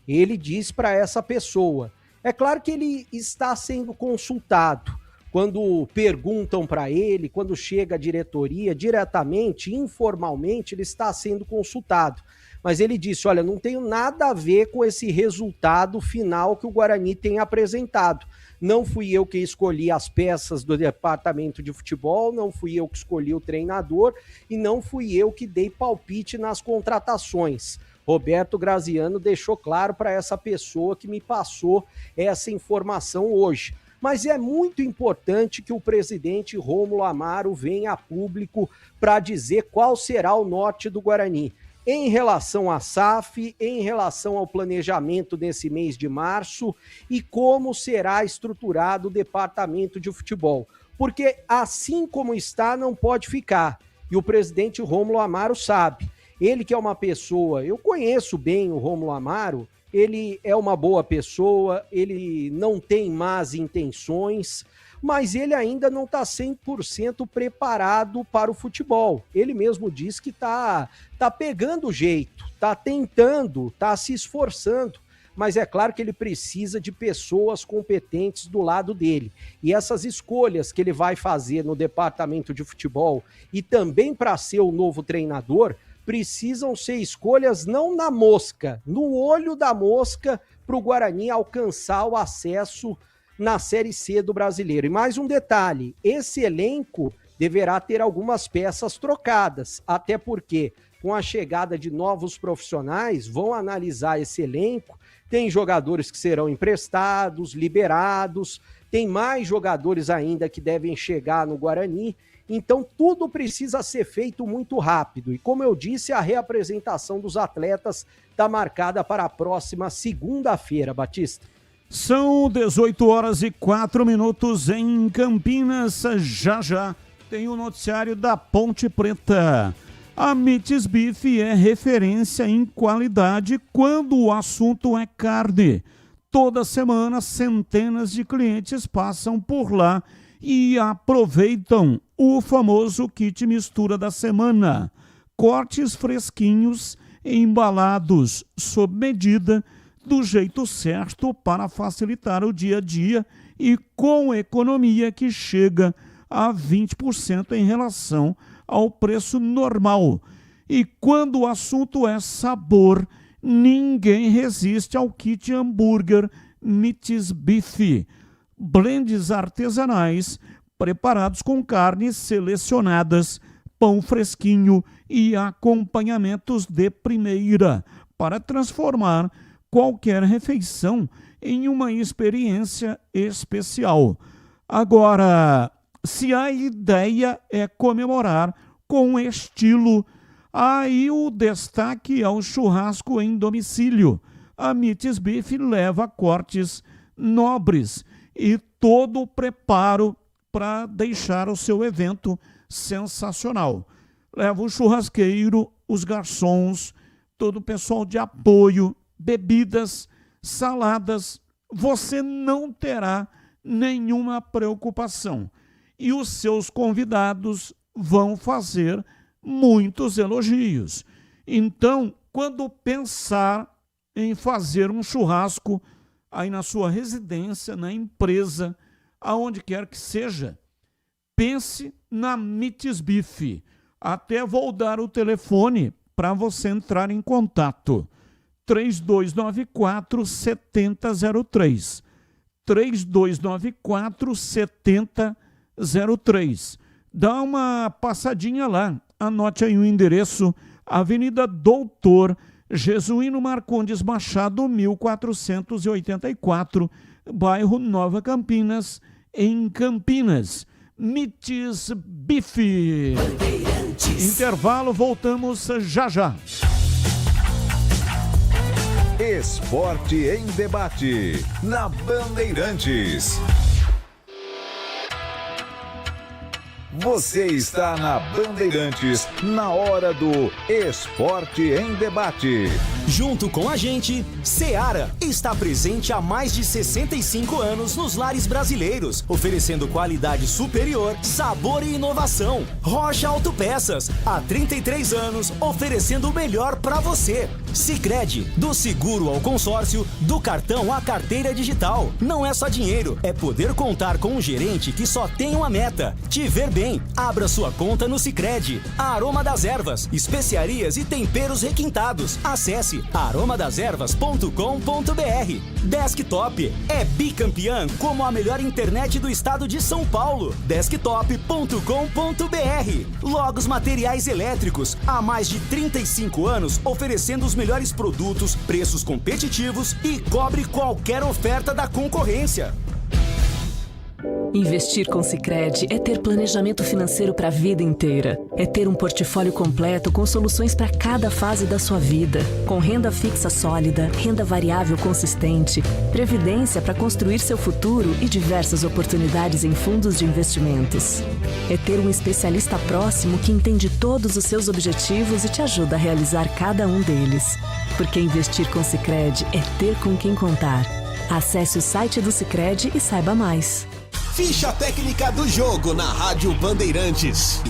Ele diz para essa pessoa. É claro que ele está sendo consultado. Quando perguntam para ele, quando chega a diretoria, diretamente, informalmente, ele está sendo consultado. Mas ele disse, olha, não tenho nada a ver com esse resultado final que o Guarani tem apresentado. Não fui eu que escolhi as peças do departamento de futebol, não fui eu que escolhi o treinador e não fui eu que dei palpite nas contratações. Roberto Graziano deixou claro para essa pessoa que me passou essa informação hoje. Mas é muito importante que o presidente Rômulo Amaro venha a público para dizer qual será o norte do Guarani. Em relação à SAF, em relação ao planejamento nesse mês de março e como será estruturado o departamento de futebol. Porque assim como está, não pode ficar. E o presidente Rômulo Amaro sabe. Ele que é uma pessoa, eu conheço bem o Rômulo Amaro, ele é uma boa pessoa, ele não tem más intenções, mas ele ainda não está 100% preparado para o futebol. Ele mesmo diz que tá pegando o jeito, está tentando, está se esforçando, mas é claro que ele precisa de pessoas competentes do lado dele. E essas escolhas que ele vai fazer no departamento de futebol e também para ser o novo treinador, precisam ser escolhas não na mosca, no olho da mosca, para o Guarani alcançar o acesso na Série C do Brasileiro. E mais um detalhe, esse elenco deverá ter algumas peças trocadas, até porque com a chegada de novos profissionais, vão analisar esse elenco, tem jogadores que serão emprestados, liberados, tem mais jogadores ainda que devem chegar no Guarani. Então, tudo precisa ser feito muito rápido. E, como eu disse, a reapresentação dos atletas está marcada para a próxima segunda-feira, Batista. São 18h04 em Campinas. Já tem o noticiário da Ponte Preta. A Mites Beef é referência em qualidade quando o assunto é carne. Toda semana, centenas de clientes passam por lá e aproveitam o famoso kit mistura da semana. Cortes fresquinhos, embalados sob medida, do jeito certo para facilitar o dia a dia e com economia que chega a 20% em relação ao preço normal. E quando o assunto é sabor, ninguém resiste ao kit hambúrguer Mites Beef. Blends artesanais preparados com carnes selecionadas, pão fresquinho e acompanhamentos de primeira para transformar qualquer refeição em uma experiência especial. Agora, se a ideia é comemorar com estilo, aí o destaque é o churrasco em domicílio. A Mites Beef leva cortes nobres e todo o preparo para deixar o seu evento sensacional. Leva o churrasqueiro, os garçons, todo o pessoal de apoio, bebidas, saladas. Você não terá nenhuma preocupação. E os seus convidados vão fazer muitos elogios. Então, quando pensar em fazer um churrasco aí na sua residência, na empresa, aonde quer que seja, pense na Mites Beef. Até vou dar o telefone para você entrar em contato. 3294-7003. 3294-7003. Dá uma passadinha lá. Anote aí o endereço. Avenida Doutor Jesuíno Marcondes Machado, 1484, bairro Nova Campinas, em Campinas. Mites Beef. Intervalo, voltamos já. Esporte em debate, na Bandeirantes. Você está na Bandeirantes, na hora do Esporte em Debate. Junto com a gente, Seara está presente há mais de 65 anos nos lares brasileiros, oferecendo qualidade superior, sabor e inovação. Rocha Autopeças, há 33 anos, oferecendo o melhor para você. Sicredi, do seguro ao consórcio, do cartão à carteira digital. Não é só dinheiro, é poder contar com um gerente que só tem uma meta: te ver bem. Abra sua conta no Sicredi. Aroma das Ervas, especiarias e temperos requintados. Acesse aromadaservas.com.br. Desktop é bicampeã como a melhor internet do estado de São Paulo. Desktop.com.br. Logos Materiais Elétricos, há mais de 35 anos oferecendo os melhores produtos, preços competitivos e cobre qualquer oferta da concorrência. Investir com Sicredi é ter planejamento financeiro para a vida inteira. É ter um portfólio completo com soluções para cada fase da sua vida. Com renda fixa sólida, renda variável consistente, previdência para construir seu futuro e diversas oportunidades em fundos de investimentos. É ter um especialista próximo que entende todos os seus objetivos e te ajuda a realizar cada um deles. Porque investir com Sicredi é ter com quem contar. Acesse o site do Sicredi e saiba mais. Ficha técnica do jogo na Rádio Bandeirantes.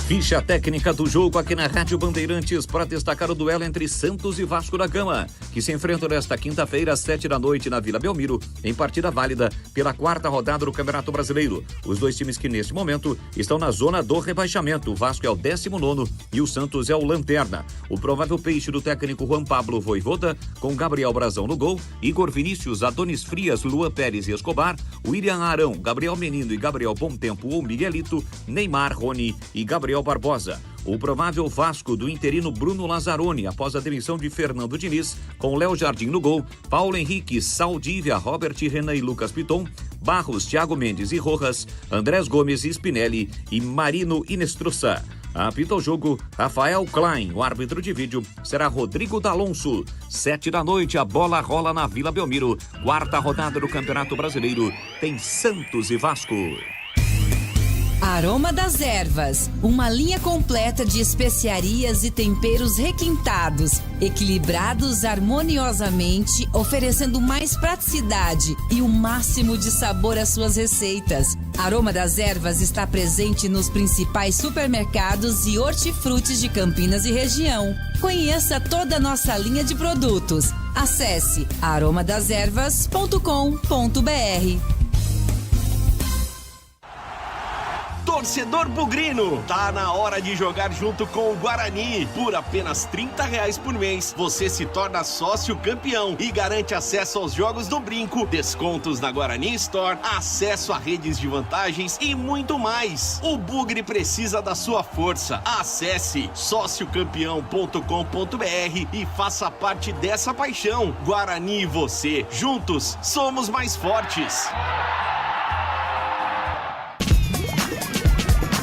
Ficha técnica do jogo aqui na Rádio Bandeirantes para destacar o duelo entre Santos e Vasco da Gama, que se enfrentam nesta quinta-feira às 7h na Vila Belmiro, em partida válida pela 4ª rodada do Campeonato Brasileiro. Os dois times que neste momento estão na zona do rebaixamento. O Vasco é o 19º e o Santos é o lanterna. O provável peixe do técnico Juan Pablo Vojvoda, com Gabriel Brazão no gol, Igor Vinícius, Adonis Frias, Luan Pérez e Escobar, William Arão, Gabriel Menino e Gabriel Bomtempo ou Miguelito, Neymar, Rony e Gabriel Barbosa. O provável Vasco do interino Bruno Lazzaroni, após a demissão de Fernando Diniz, com Léo Jardim no gol, Paulo Henrique, Saldívia, Robert Renan e Lucas Piton, Barros, Thiago Mendes e Rojas, Andrés Gomes, Spinelli e Marino Inestrosa. Apita o jogo Rafael Klein. O árbitro de vídeo será Rodrigo D'Alonso. 7h a bola rola na Vila Belmiro. 4ª rodada do Campeonato Brasileiro. Tem Santos e Vasco. Aroma das Ervas, uma linha completa de especiarias e temperos requintados, equilibrados harmoniosamente, oferecendo mais praticidade e o máximo de sabor às suas receitas. Aroma das Ervas está presente nos principais supermercados e hortifrutis de Campinas e região. Conheça toda a nossa linha de produtos. Acesse aromadaservas.com.br. Torcedor bugrino, tá na hora de jogar junto com o Guarani. Por apenas R$30 por mês, você se torna sócio campeão e garante acesso aos jogos do Brinco, descontos na Guarani Store, acesso a redes de vantagens e muito mais. O Bugre precisa da sua força. Acesse sociocampeão.com.br e faça parte dessa paixão. Guarani e você, juntos, somos mais fortes.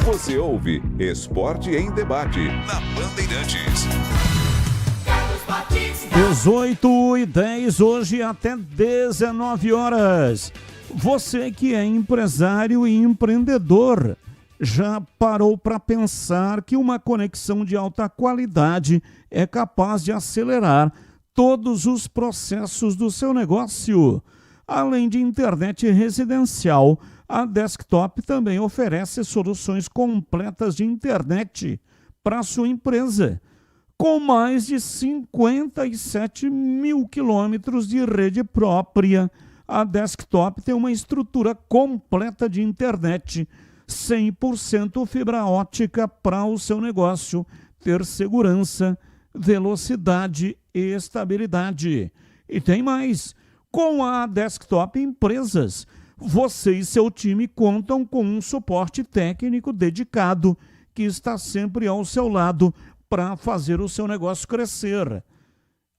Você ouve Esporte em Debate na Bandeirantes. 18h10, hoje até 19h. Você que é empresário e empreendedor, já parou para pensar que uma conexão de alta qualidade é capaz de acelerar todos os processos do seu negócio? Além de internet residencial, a Desktop também oferece soluções completas de internet para a sua empresa. Com mais de 57 mil quilômetros de rede própria, a Desktop tem uma estrutura completa de internet, 100% fibra ótica para o seu negócio ter segurança, velocidade e estabilidade. E tem mais, com a Desktop Empresas, você e seu time contam com um suporte técnico dedicado que está sempre ao seu lado para fazer o seu negócio crescer.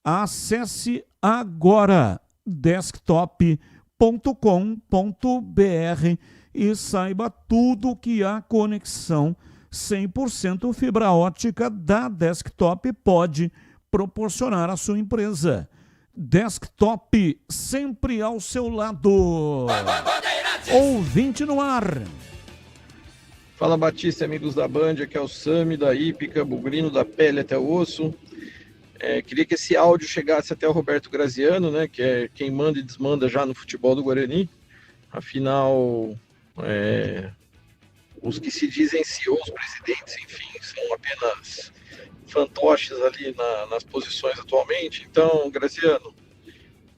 Acesse agora desktop.com.br e saiba tudo que a conexão 100% fibra ótica da Desktop pode proporcionar à sua empresa. Desktop, sempre ao seu lado. Ouvinte no ar. Fala Batista, amigos da Band, aqui é o Sami da Hípica, bugrino da pele até o osso. Queria que esse áudio chegasse até o Roberto Graziano, né, que é quem manda e desmanda já no futebol do Guarani. Afinal, os que se dizem CEOs, presidentes, enfim, são apenas fantoches ali nas posições atualmente. Então, Graziano,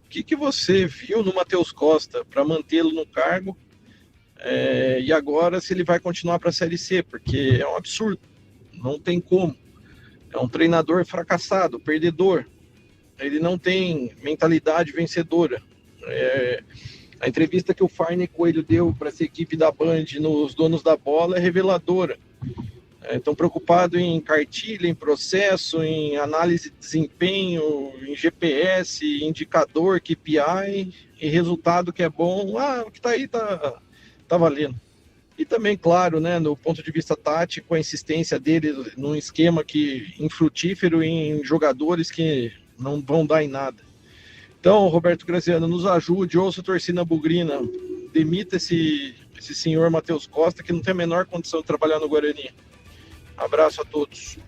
o que você viu no Matheus Costa para mantê-lo no cargo? E agora se ele vai continuar para a Série C, porque é um absurdo, não tem como. É um treinador fracassado, perdedor. Ele não tem mentalidade vencedora. A entrevista que o Farney Coelho deu para essa equipe da Band nos Donos da Bola é reveladora. Estão preocupados em cartilha, em processo, em análise de desempenho, em GPS, indicador, KPI, e resultado que é bom. O que está aí tá valendo. E também, claro, né, no ponto de vista tático, a insistência dele num esquema infrutífero em jogadores que não vão dar em nada. Então, Roberto Graziano, nos ajude, ouça a torcida bugrina, demita esse senhor Matheus Costa, que não tem a menor condição de trabalhar no Guarani. Abraço a todos.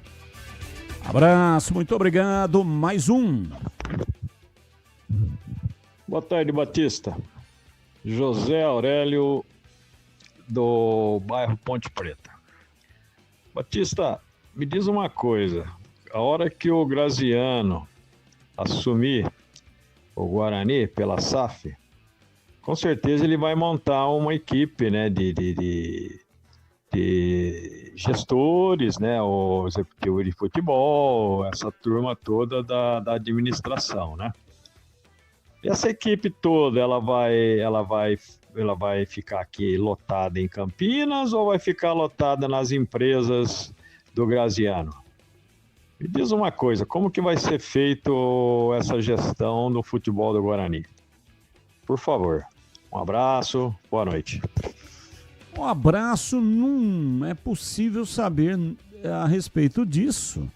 Abraço, muito obrigado. Mais um. Boa tarde, Batista. José Aurélio, do bairro Ponte Preta. Batista, me diz uma coisa. A hora que o Graziano assumir o Guarani pela SAF, com certeza ele vai montar uma equipe, né, de gestores, né, o executivo de futebol, essa turma toda da administração, né? E essa equipe toda, ela vai ficar aqui lotada em Campinas ou vai ficar lotada nas empresas do Graziano? Me diz uma coisa, como que vai ser feito essa gestão do futebol do Guarani? Por favor, um abraço, boa noite. Um abraço, não é possível saber a respeito disso,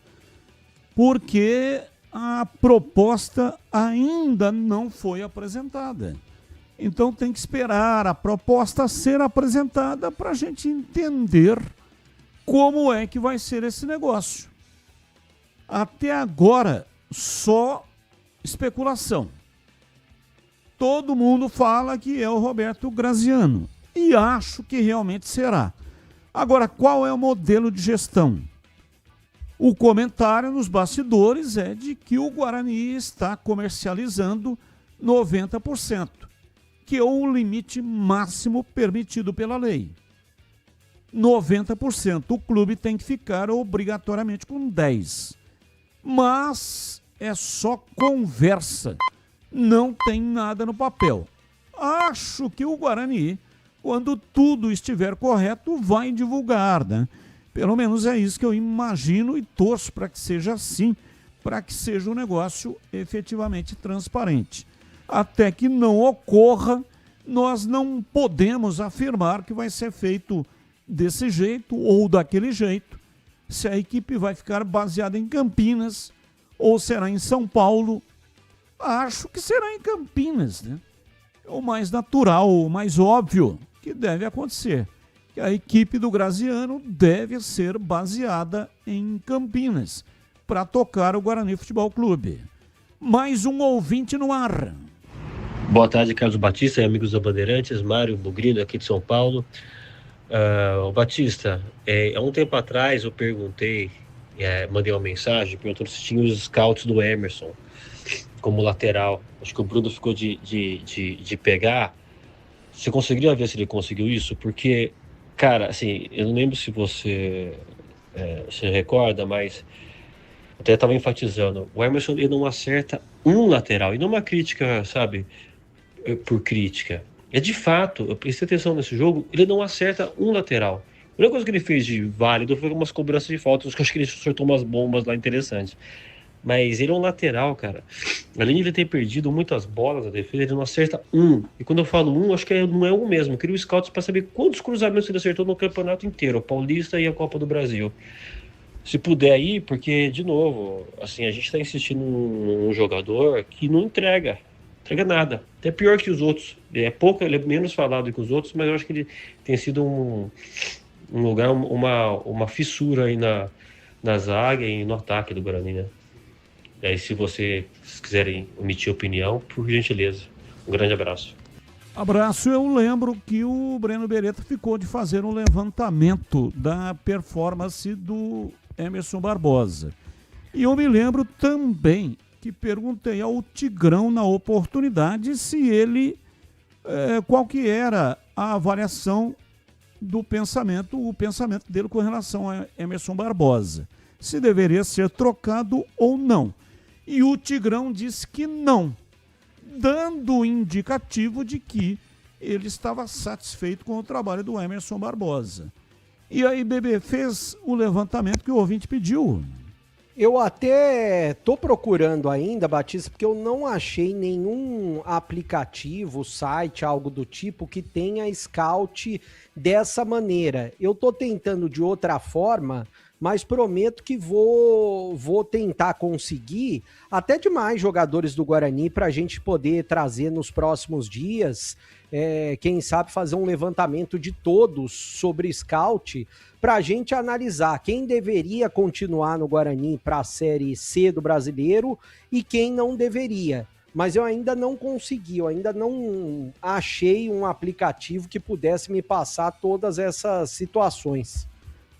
porque a proposta ainda não foi apresentada. Então tem que esperar a proposta ser apresentada para a gente entender como é que vai ser esse negócio. Até agora, só especulação. Todo mundo fala que é o Roberto Graziano. E acho que realmente será. Agora, qual é o modelo de gestão? O comentário nos bastidores é de que o Guarani está comercializando 90%, que é o limite máximo permitido pela lei. 90%. O clube tem que ficar obrigatoriamente com 10%. Mas é só conversa. Não tem nada no papel. Acho que o Guarani, quando tudo estiver correto, vai divulgar, né? Pelo menos é isso que eu imagino e torço para que seja assim, para que seja um negócio efetivamente transparente. Até que não ocorra, nós não podemos afirmar que vai ser feito desse jeito ou daquele jeito, se a equipe vai ficar baseada em Campinas ou será em São Paulo. Acho que será em Campinas, né? É o mais natural, o mais óbvio que deve acontecer. Que a equipe do Graziano deve ser baseada em Campinas para tocar o Guarani Futebol Clube. Mais um ouvinte no ar. Boa tarde, Carlos Batista e amigos da Bandeirantes, Mário Bugrino aqui de São Paulo. Batista, há um tempo atrás eu perguntei, mandei uma mensagem perguntando se tinha os scouts do Emerson como lateral. Acho que o Bruno ficou de pegar. Você conseguiria ver se ele conseguiu isso? Porque, cara, assim, eu não lembro se você se recorda, mas eu até estava enfatizando, o Emerson ele não acerta um lateral, e não uma crítica, sabe, por crítica. É de fato, eu prestei atenção nesse jogo, ele não acerta um lateral. A única coisa que ele fez de válido foi umas cobranças de faltas, que eu acho que ele soltou umas bombas lá interessantes. Mas ele é um lateral, cara. Além de ele ter perdido muitas bolas na defesa, ele não acerta um. E quando eu falo um, acho que não é um mesmo. Eu queria o scouts para saber quantos cruzamentos ele acertou no campeonato inteiro, o Paulista e a Copa do Brasil. se puder ir, porque, de novo, assim, a gente está insistindo num jogador que não entrega nada. Até pior que os outros. Ele é menos falado que os outros, mas eu acho que ele tem sido um lugar, uma fissura aí na zaga e no ataque do Guarani, né? E aí, se vocês quiserem emitir opinião, por gentileza. Um grande abraço. Abraço, eu lembro que o Breno Beretta ficou de fazer um levantamento da performance do Emerson Barbosa. E eu me lembro também que perguntei ao Tigrão na oportunidade se ele, qual que era a avaliação do pensamento, o pensamento dele com relação a Emerson Barbosa. Se deveria ser trocado ou não. E o Tigrão disse que não, dando indicativo de que ele estava satisfeito com o trabalho do Emerson Barbosa. E aí, Bebê, fez o levantamento que o ouvinte pediu. Eu até tô procurando ainda, Batista, porque eu não achei nenhum aplicativo, site, algo do tipo que tenha scout dessa maneira. Eu tô tentando de outra forma, mas prometo que vou tentar conseguir até de mais jogadores do Guarani para a gente poder trazer nos próximos dias, quem sabe fazer um levantamento de todos sobre scout para a gente analisar quem deveria continuar no Guarani para a Série C do Brasileiro e quem não deveria. Mas eu ainda não consegui, eu ainda não achei um aplicativo que pudesse me passar todas essas situações.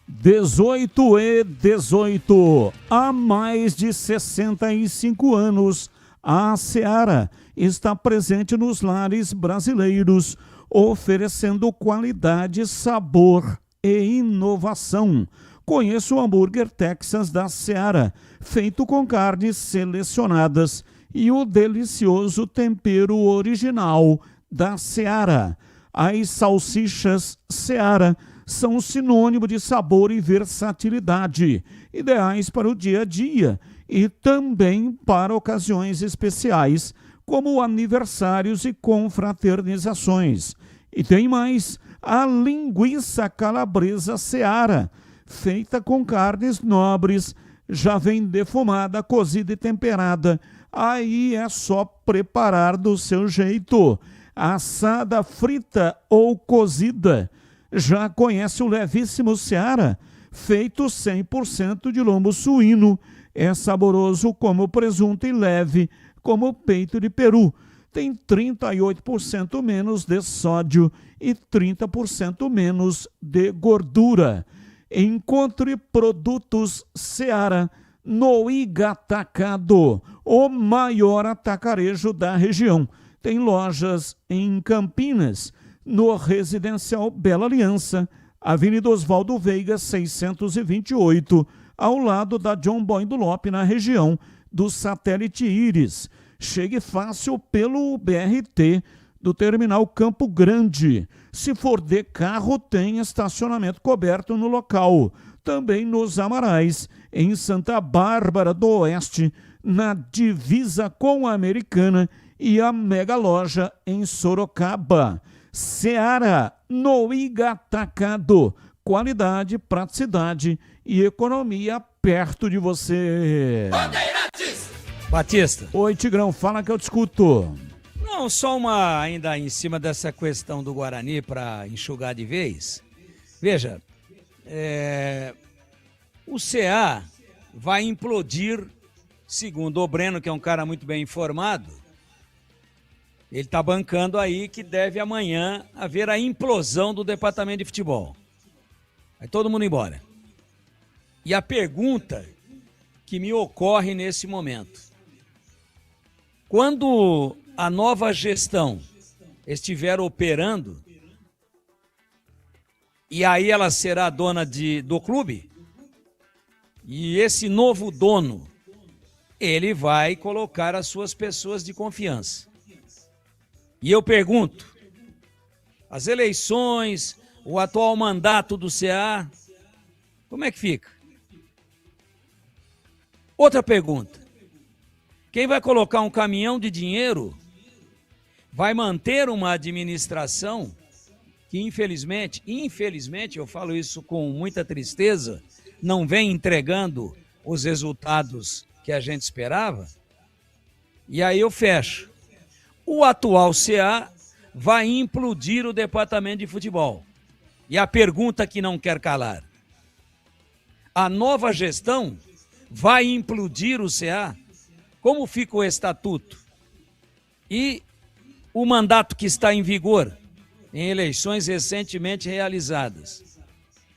18 há mais de 65 anos, a Seara está presente nos lares brasileiros, oferecendo qualidade, sabor e inovação. Conheça o hambúrguer Texas da Seara, feito com carnes selecionadas e o delicioso tempero original da Seara. As salsichas Seara são sinônimo de sabor e versatilidade, ideais para o dia a dia e também para ocasiões especiais, como aniversários e confraternizações. E tem mais, a linguiça calabresa Seara, feita com carnes nobres, já vem defumada, cozida e temperada. Aí é só preparar do seu jeito, assada, frita ou cozida. Já conhece o levíssimo Seara, feito 100% de lombo suíno. É saboroso como presunto e leve como peito de peru. Tem 38% menos de sódio e 30% menos de gordura. Encontre produtos Seara no Igatacado, o maior atacarejo da região. Tem lojas em Campinas, no Residencial Bela Aliança, Avenida Oswaldo Veiga, 628, ao lado da John Boy do Lope, na região do Satélite Íris. Chegue fácil pelo BRT do Terminal Campo Grande. Se for de carro, tem estacionamento coberto no local. Também nos Amarais, em Santa Bárbara do Oeste, na divisa com a Americana, e a mega loja em Sorocaba. Seara no Igatacado. Qualidade, praticidade e economia perto de você. Batista. Oi, Tigrão, fala que eu te escuto. Não, só uma ainda em cima dessa questão do Guarani para enxugar de vez. Veja, o CA vai implodir, segundo o Breno, que é um cara muito bem informado. Ele está bancando aí que deve amanhã haver a implosão do departamento de futebol. Vai todo mundo embora. E a pergunta que me ocorre nesse momento: quando a nova gestão estiver operando, e aí ela será dona do clube, e esse novo dono, ele vai colocar as suas pessoas de confiança. E eu pergunto, as eleições, o atual mandato do CA, como é que fica? Outra pergunta, quem vai colocar um caminhão de dinheiro vai manter uma administração que infelizmente, eu falo isso com muita tristeza, não vem entregando os resultados que a gente esperava. E aí eu fecho. O atual CA vai implodir o departamento de futebol. E a pergunta que não quer calar: a nova gestão vai implodir o CA? Como fica o estatuto? E o mandato que está em vigor em eleições recentemente realizadas?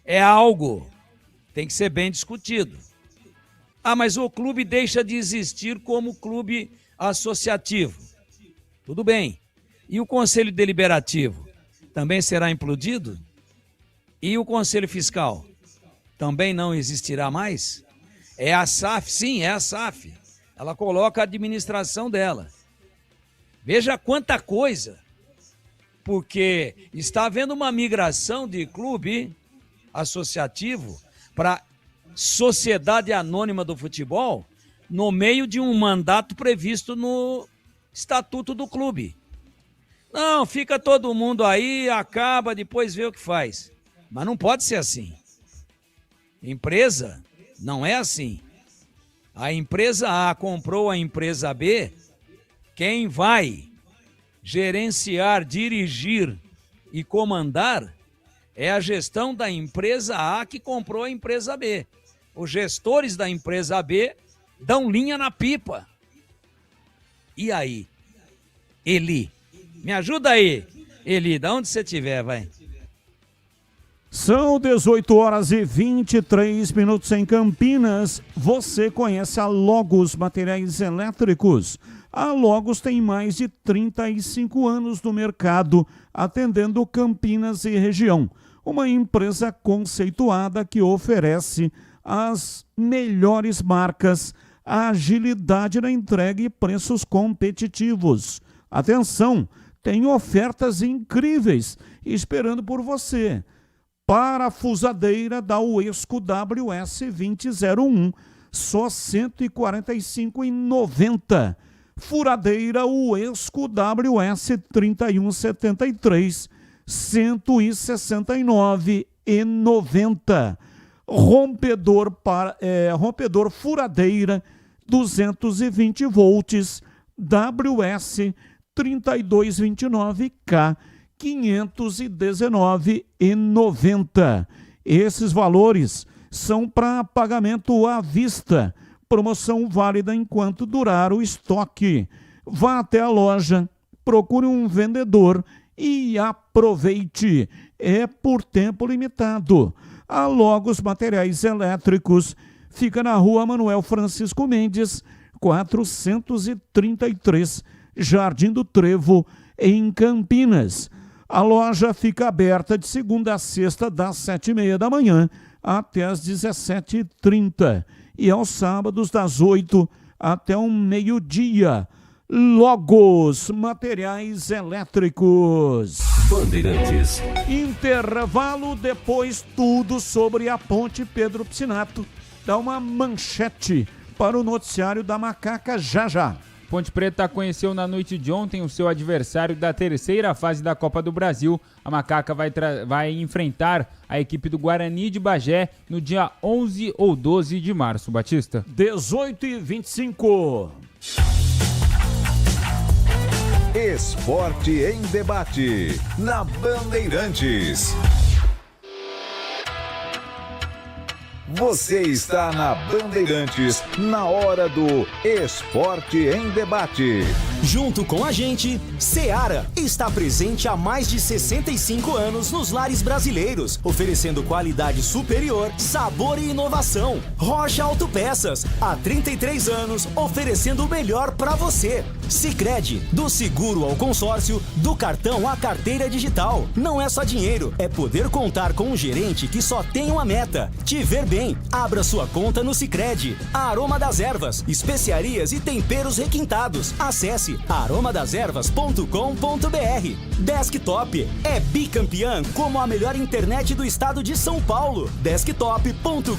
É algo que tem que ser bem discutido. Ah, mas o clube deixa de existir como clube associativo. Tudo bem. E o Conselho Deliberativo também será implodido? E o Conselho Fiscal também não existirá mais? É a SAF? Sim, é a SAF. Ela coloca a administração dela. Veja quanta coisa. Porque está havendo uma migração de clube associativo para Sociedade Anônima do Futebol no meio de um mandato previsto no Estatuto do clube. Não, fica todo mundo aí, acaba, depois vê o que faz. Mas não pode ser assim. Empresa não é assim. A empresa A comprou a empresa B, quem vai gerenciar, dirigir e comandar é a gestão da empresa A que comprou a empresa B. Os gestores da empresa B dão linha na pipa. E aí? Eli, me ajuda aí. Eli, de onde você estiver, vai. São 18 horas e 23 minutos em Campinas. Você conhece a Logos Materiais Elétricos? A Logos tem mais de 35 anos no mercado, atendendo Campinas e região. Uma empresa conceituada que oferece as melhores marcas, agilidade na entrega e preços competitivos. Atenção, tem ofertas incríveis esperando por você. Parafusadeira da Uesco WS2001, só R$ 145,90. Furadeira Uesco WS3173, R$ 169,90. Rompedor furadeira 220 volts WS3229K, R$ 519,90. Esses valores são para pagamento à vista. Promoção válida enquanto durar o estoque. Vá até a loja, procure um vendedor e aproveite. É por tempo limitado. A Logos Materiais Elétricos fica na Rua Manuel Francisco Mendes, 433, Jardim do Trevo, em Campinas. A loja fica aberta de segunda a sexta, das 7h30 da manhã até as 17h30. E aos sábados, das 8 até o meio-dia. Logos Materiais Elétricos. Bandeirantes. Intervalo, depois tudo sobre a Ponte Pedro Piscinato. Dá uma manchete para o noticiário da Macaca já já. Ponte Preta conheceu na noite de ontem o seu adversário da terceira fase da Copa do Brasil. A Macaca vai enfrentar a equipe do Guarani de Bagé no dia 11 ou 12 de março. Batista. 18h25. Esporte em debate, na Bandeirantes. Você está na Bandeirantes, na hora do Esporte em Debate. Junto com a gente, Seara está presente há mais de 65 anos nos lares brasileiros, oferecendo qualidade superior, sabor e inovação. Rocha Autopeças, há 33 anos, oferecendo o melhor para você. Sicredi, do seguro ao consórcio, do cartão à carteira digital. Não é só dinheiro, é poder contar com um gerente que só tem uma meta: te ver bem. Abra sua conta no Sicredi. Aroma das Ervas, especiarias e temperos requintados. Acesse aromadeservas.com.br. Desktop é bicampeã como a melhor internet do estado de São Paulo. Desktop.com.br.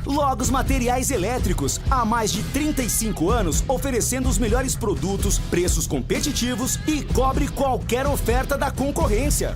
Logos Materiais Elétricos, há mais de 35 anos oferecendo os melhores produtos, preços competitivos e cobre qualquer oferta da concorrência.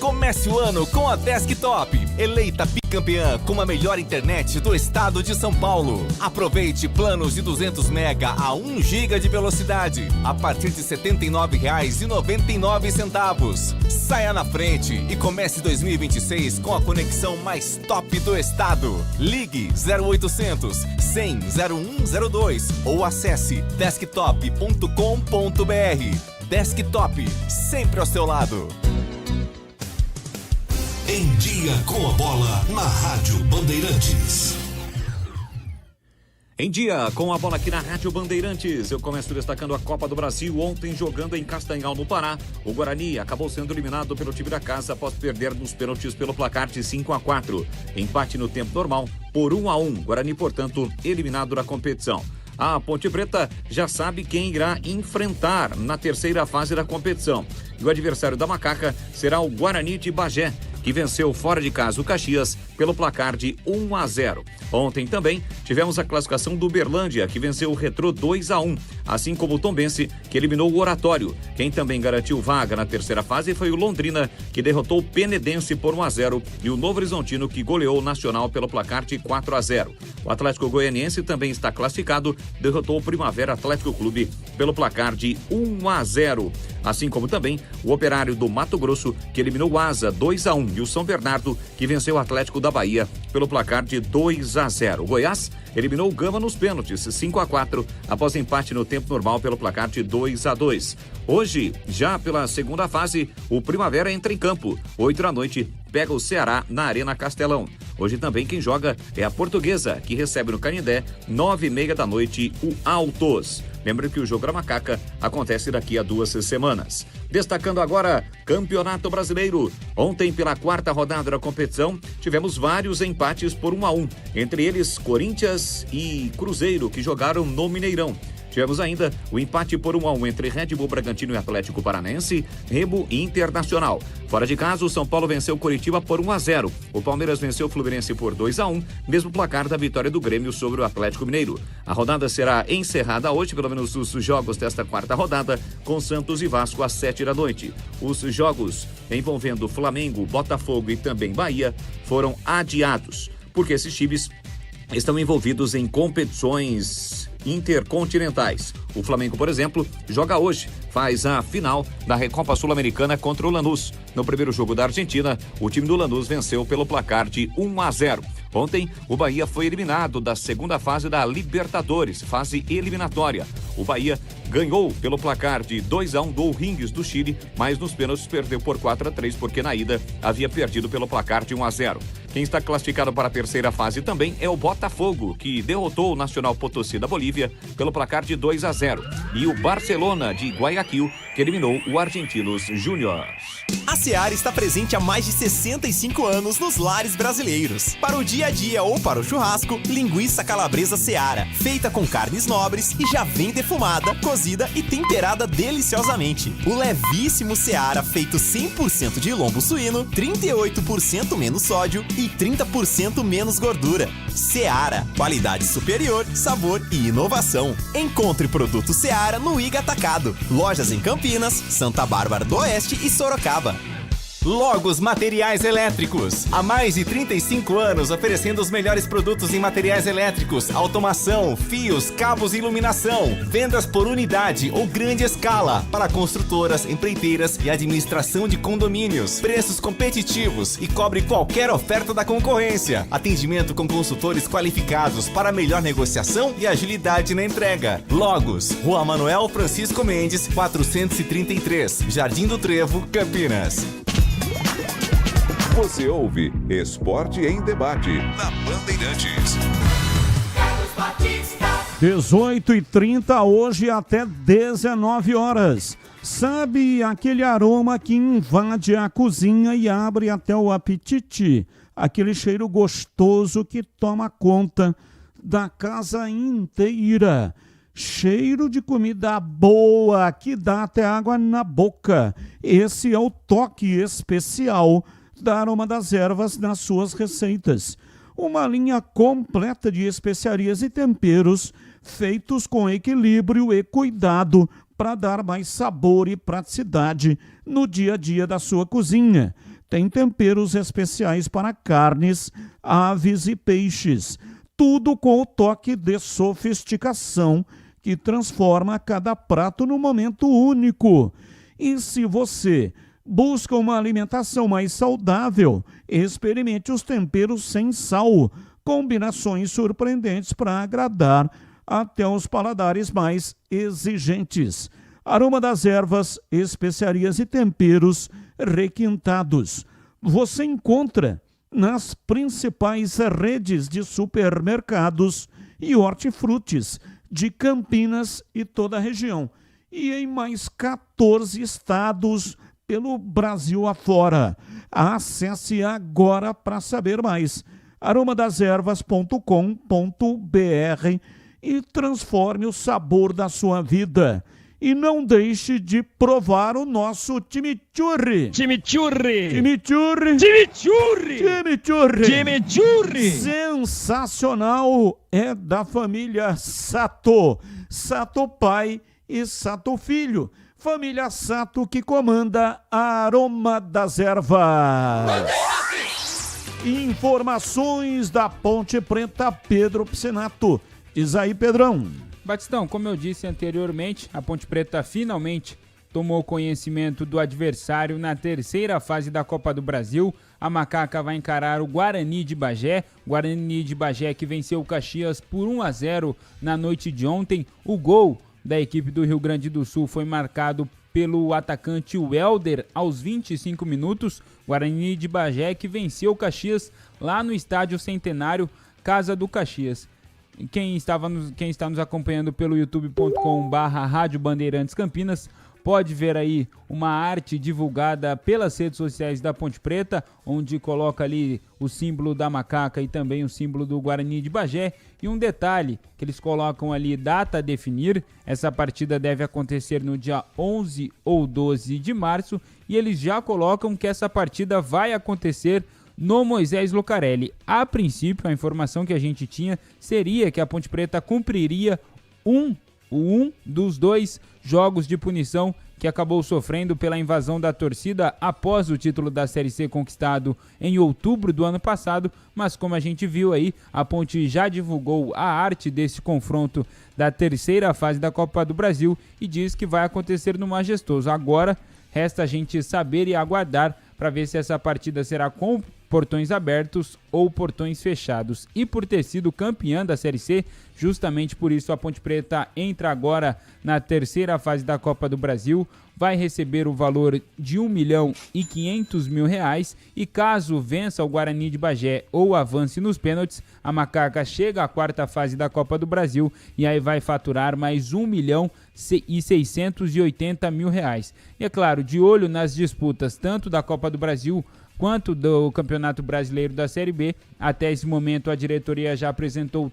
Comece o ano com a Desktop, eleita bicampeã com a melhor internet do estado de São Paulo. Aproveite planos de 200 mega a 1 giga de velocidade a partir de R$ 79,99. Saia na frente e comece 2026 com a conexão mais top do estado. Ligue 0800 100 0102 ou acesse desktop.com.br. Desktop, sempre ao seu lado. Em Dia com a Bola, na Rádio Bandeirantes. Em Dia com a Bola aqui na Rádio Bandeirantes. Eu começo destacando a Copa do Brasil. Ontem, jogando em Castanhal, no Pará, o Guarani acabou sendo eliminado pelo time da casa após perder nos pênaltis pelo placar de 5-4. Empate no tempo normal por 1-1. Guarani, portanto, eliminado da competição. A Ponte Preta já sabe quem irá enfrentar na terceira fase da competição. E o adversário da Macaca será o Guarani de Bagé, que venceu fora de casa o Caxias pelo placar de 1-0. Ontem também tivemos a classificação do Uberlândia, que venceu o Retrô 2-1, assim como o Tombense, que eliminou o Oratório. Quem também garantiu vaga na terceira fase foi o Londrina, que derrotou o Penedense por 1-0, e o Novo Horizontino, que goleou o Nacional pelo placar de 4-0. O Atlético Goianiense também está classificado, derrotou o Primavera Atlético Clube pelo placar de 1-0. Assim como também o Operário do Mato Grosso, que eliminou o Asa 2-1, e o São Bernardo, que venceu o Atlético da Bahia pelo placar de 2-0. O Goiás eliminou o Gama nos pênaltis 5-4, após empate no tempo normal pelo placar de 2-2. Hoje, já pela segunda fase, o Primavera entra em campo. 20h, pega o Ceará na Arena Castelão. Hoje também quem joga é a Portuguesa, que recebe no Canindé, 21h, o Altos. Lembre que o jogo da Macaca acontece daqui a 2 semanas. Destacando agora, Campeonato Brasileiro. Ontem, pela quarta rodada da competição, tivemos vários empates por 1-1. Entre eles, Corinthians e Cruzeiro, que jogaram no Mineirão. Tivemos ainda o empate por 1-1 entre Red Bull Bragantino e Atlético Paranense, Remo e Internacional. Fora de casa, o São Paulo venceu o Coritiba por 1-0. O Palmeiras venceu o Fluminense por 2-1, mesmo placar da vitória do Grêmio sobre o Atlético Mineiro. A rodada será encerrada hoje, pelo menos os jogos desta quarta rodada, com Santos e Vasco às 19h. Os jogos envolvendo Flamengo, Botafogo e também Bahia foram adiados, porque esses times estão envolvidos em competições intercontinentais. O Flamengo, por exemplo, joga hoje, faz a final da Recopa Sul-Americana contra o Lanús. No primeiro jogo da Argentina, o time do Lanús venceu pelo placar de 1-0. Ontem, o Bahia foi eliminado da segunda fase da Libertadores, fase eliminatória. O Bahia ganhou pelo placar de 2-1 do O'Higgins do Chile, mas nos pênaltis perdeu por 4-3, porque na ida havia perdido pelo placar de 1-0. Quem está classificado para a terceira fase também é o Botafogo, que derrotou o Nacional Potosí da Bolívia pelo placar de 2-0. E o Barcelona de Guayaquil, que eliminou o Argentinos Júnior. A Seara está presente há mais de 65 anos nos lares brasileiros. Para o dia a dia ou para o churrasco, linguiça calabresa Seara, feita com carnes nobres e já vem defumada, cozida e temperada deliciosamente. O levíssimo Seara, feito 100% de lombo suíno, 38% menos sódio e 30% menos gordura. Seara, qualidade superior, sabor e inovação. Encontre produto Seara no Iga Atacado. Lojas em Campinas, Santa Bárbara do Oeste e Sorocaba. Logos Materiais Elétricos. Há mais de 35 anos oferecendo os melhores produtos em materiais elétricos, automação, fios, cabos e iluminação. Vendas por unidade ou grande escala para construtoras, empreiteiras e administração de condomínios. Preços competitivos e cobre qualquer oferta da concorrência. Atendimento com consultores qualificados para melhor negociação e agilidade na entrega. Logos, Rua Manuel Francisco Mendes, 433, Jardim do Trevo, Campinas. Você ouve Esporte em Debate na Bandeirantes. 18h30, hoje até 19h. Sabe aquele aroma que invade a cozinha e abre até o apetite? Aquele cheiro gostoso que toma conta da casa inteira. Cheiro de comida boa que dá até água na boca. Esse é o toque especial da Aroma das Ervas nas suas receitas. Uma linha completa de especiarias e temperos feitos com equilíbrio e cuidado para dar mais sabor e praticidade no dia a dia da sua cozinha. tem temperos especiais para carnes, aves e peixes. Tudo com o toque de sofisticação que transforma cada prato num momento único. E se você busca uma alimentação mais saudável, experimente os temperos sem sal, combinações surpreendentes para agradar até os paladares mais exigentes. Aroma das ervas, especiarias e temperos requintados. Você encontra nas principais redes de supermercados e hortifrutis de Campinas e toda a região. E em mais 14 estados pelo Brasil afora. Acesse agora para saber mais. aromadeservas.com.br e transforme o sabor da sua vida. E não deixe de provar o nosso chimichurri. Chimichurri! Chimichurri! Chimichurri! Chimichurri! Chimichurri! Sensacional! É da família Sato. Sato pai e Sato filho. Família Sato que comanda a Aroma das Ervas. Informações da Ponte Preta, Pedro Piscinato. Diz aí, Pedrão. Batistão, como eu disse anteriormente, a Ponte Preta finalmente tomou conhecimento do adversário na terceira fase da Copa do Brasil. A Macaca vai encarar o Guarani de Bagé. Guarani de Bagé que venceu o Caxias por 1-0 na noite de ontem. O gol da equipe do Rio Grande do Sul foi marcado pelo atacante Welder aos 25 minutos. Guarani de Bagé que venceu o Caxias lá no Estádio Centenário, Casa do Caxias. Quem está nos acompanhando pelo youtube.com/Rádio Bandeirantes Campinas pode ver aí uma arte divulgada pelas redes sociais da Ponte Preta, onde coloca ali o símbolo da Macaca e também o símbolo do Guarani de Bagé. E um detalhe que eles colocam ali, data a definir, essa partida deve acontecer no dia 11 ou 12 de março e eles já colocam que essa partida vai acontecer no Moisés Lucarelli. A princípio, a informação que a gente tinha seria que a Ponte Preta cumpriria um dos 2 jogos de punição que acabou sofrendo pela invasão da torcida após o título da Série C conquistado em outubro do ano passado, mas como a gente viu aí, a Ponte já divulgou a arte desse confronto da terceira fase da Copa do Brasil e diz que vai acontecer no Majestoso. Agora, resta a gente saber e aguardar para ver se essa partida será com portões abertos ou portões fechados. E por ter sido campeã da Série C, justamente por isso a Ponte Preta entra agora na terceira fase da Copa do Brasil, vai receber o valor de R$1.500.000 e caso vença o Guarani de Bagé ou avance nos pênaltis, a Macaca chega à quarta fase da Copa do Brasil e aí vai faturar mais R$1.680.000. E é claro, de olho nas disputas tanto da Copa do Brasil quanto do Campeonato Brasileiro da Série B. Até esse momento a diretoria já apresentou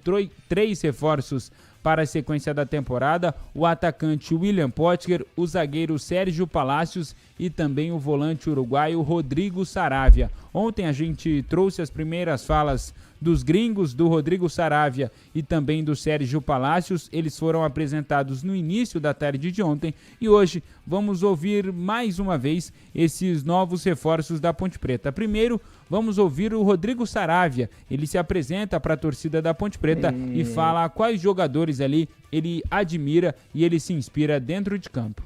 3 reforços para a sequência da temporada: o atacante William Potker, o zagueiro Sérgio Palácios e também o volante uruguaio Rodrigo Saravia. Ontem a gente trouxe as primeiras falas dos gringos, do Rodrigo Saravia e também do Sérgio Palácios. Eles foram apresentados no início da tarde de ontem e hoje vamos ouvir mais uma vez esses novos reforços da Ponte Preta. Primeiro, vamos ouvir o Rodrigo Saravia. Ele se apresenta para a torcida da Ponte Preta e fala quais jogadores ali ele admira e ele se inspira dentro de campo.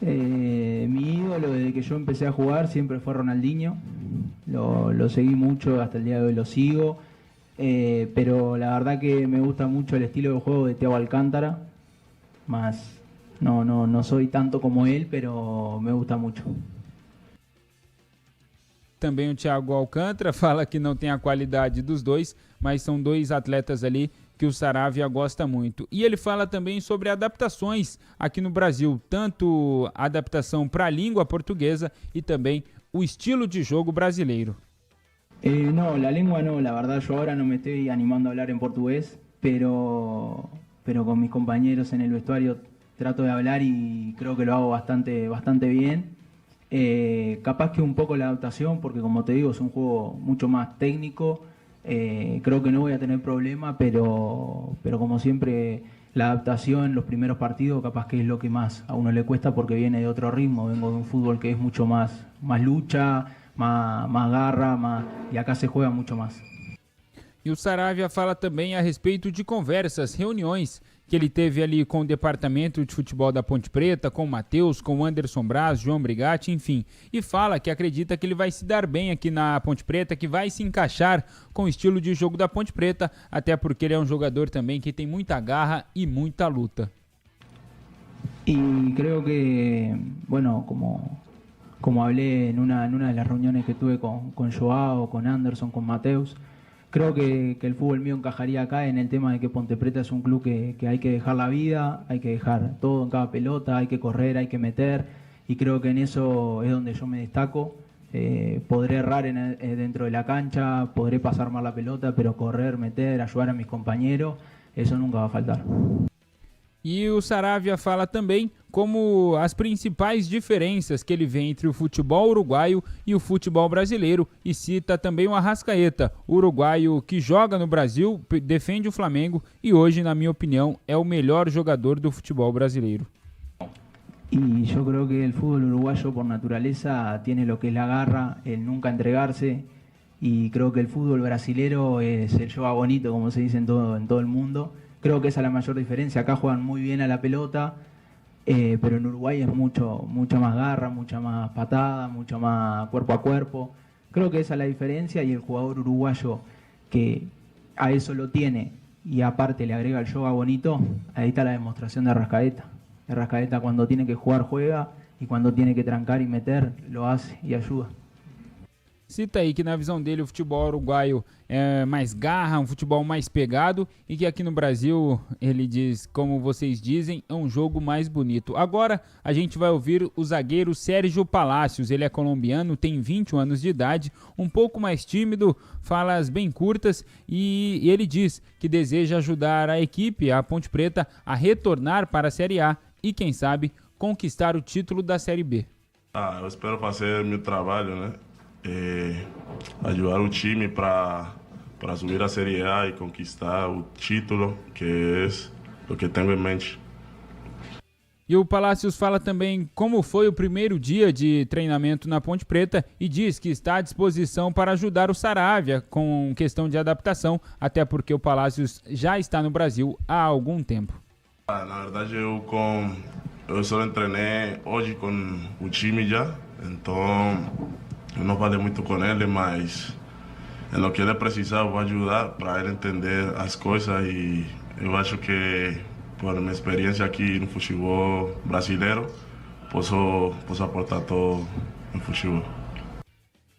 Mi ídolo desde que yo empecé a jugar siempre fue Ronaldinho. Lo seguí mucho, hasta el día de hoy lo sigo. Pero la verdad que me gusta mucho el estilo de juego de Thiago Alcántara. Más no soy tanto como él, pero me gusta mucho. Também o Thiago Alcântara fala que não tem a qualidade dos dois, mas são 2 atletas ali que o Saravia gosta muito. E ele fala também sobre adaptações aqui no Brasil, tanto a adaptação para a língua portuguesa e também o estilo de jogo brasileiro. No, la lengua no, la verdad yo ahora no me estoy animando a hablar en portugués, pero con mis compañeros en el vestuario trato de hablar y creo que lo hago bastante bien. Capaz que un poco la adaptación, porque como te digo es un juego mucho más técnico. Creo que no voy a tener problema, pero como siempre la adaptación, los primeros partidos capaz que es lo que más a uno le cuesta porque viene de otro ritmo. Vengo de un fútbol que es mucho más lucha, más garra, y acá se juega mucho más. E o Saravia fala também a respeito de conversas, reuniões que ele teve ali com o departamento de futebol da Ponte Preta, com o Matheus, com o Anderson Braz, João Brigatti, enfim. E fala que acredita que ele vai se dar bem aqui na Ponte Preta, que vai se encaixar com o estilo de jogo da Ponte Preta, até porque ele é um jogador também que tem muita garra e muita luta. Y creo que, bueno, como hablé en una de las reuniones que tuve con Joao, con Anderson, con Mateus, creo que el fútbol mío encajaría acá en el tema de que Ponte Preta es un club que hay que dejar la vida, hay que dejar todo en cada pelota, hay que correr, hay que meter, y creo que en eso es donde yo me destaco. Podré errar dentro de la cancha, podré pasar mal la pelota, pero correr, meter, ayudar a mis compañeros, eso nunca va a faltar. E o Saravia fala também como as principais diferenças que ele vê entre o futebol uruguaio e o futebol brasileiro, e cita também o Arrascaeta, uruguaio que joga no Brasil, defende o Flamengo e hoje, na minha opinião, é o melhor jogador do futebol brasileiro. Y yo creo que el fútbol uruguayo por naturaleza tiene lo que es la garra, el nunca entregarse, y creo que el fútbol brasilero es el yoga bonito, como se dice en todo el mundo. Creo que esa es la mayor diferencia. Acá juegan muy bien a la pelota, pero en Uruguay es mucha más garra, mucha más patada, mucho más cuerpo a cuerpo. Creo que esa es la diferencia, y el jugador uruguayo que a eso lo tiene y aparte le agrega el yoga bonito, ahí está la demostración de Arrascaeta. Arrascaeta cuando tiene que jugar juega, y cuando tiene que trancar y meter lo hace y ayuda. Cita aí que na visão dele o futebol uruguaio é mais garra, um futebol mais pegado, e que aqui no Brasil, ele diz, como vocês dizem, é um jogo mais bonito. Agora a gente vai ouvir o zagueiro Sérgio Palacios. Ele é colombiano, tem 21 anos de idade, um pouco mais tímido, falas bem curtas, e ele diz que deseja ajudar a equipe, a Ponte Preta, a retornar para a Série A e, quem sabe, conquistar o título da Série B. Eu espero fazer meu trabalho, né? Ajudar o time para subir a Série A e conquistar o título, que é o que tenho em mente. E o Palacios fala também como foi o primeiro dia de treinamento na Ponte Preta e diz que está à disposição para ajudar o Saravia com questão de adaptação, até porque o Palacios já está no Brasil há algum tempo. Na verdade, eu só treinei hoje com o time já, então eu não falei muito com ele, mas no que ele precisar eu vou ajudar para ele entender as coisas, e eu acho que por minha experiência aqui no futebol brasileiro posso aportar todo no futebol.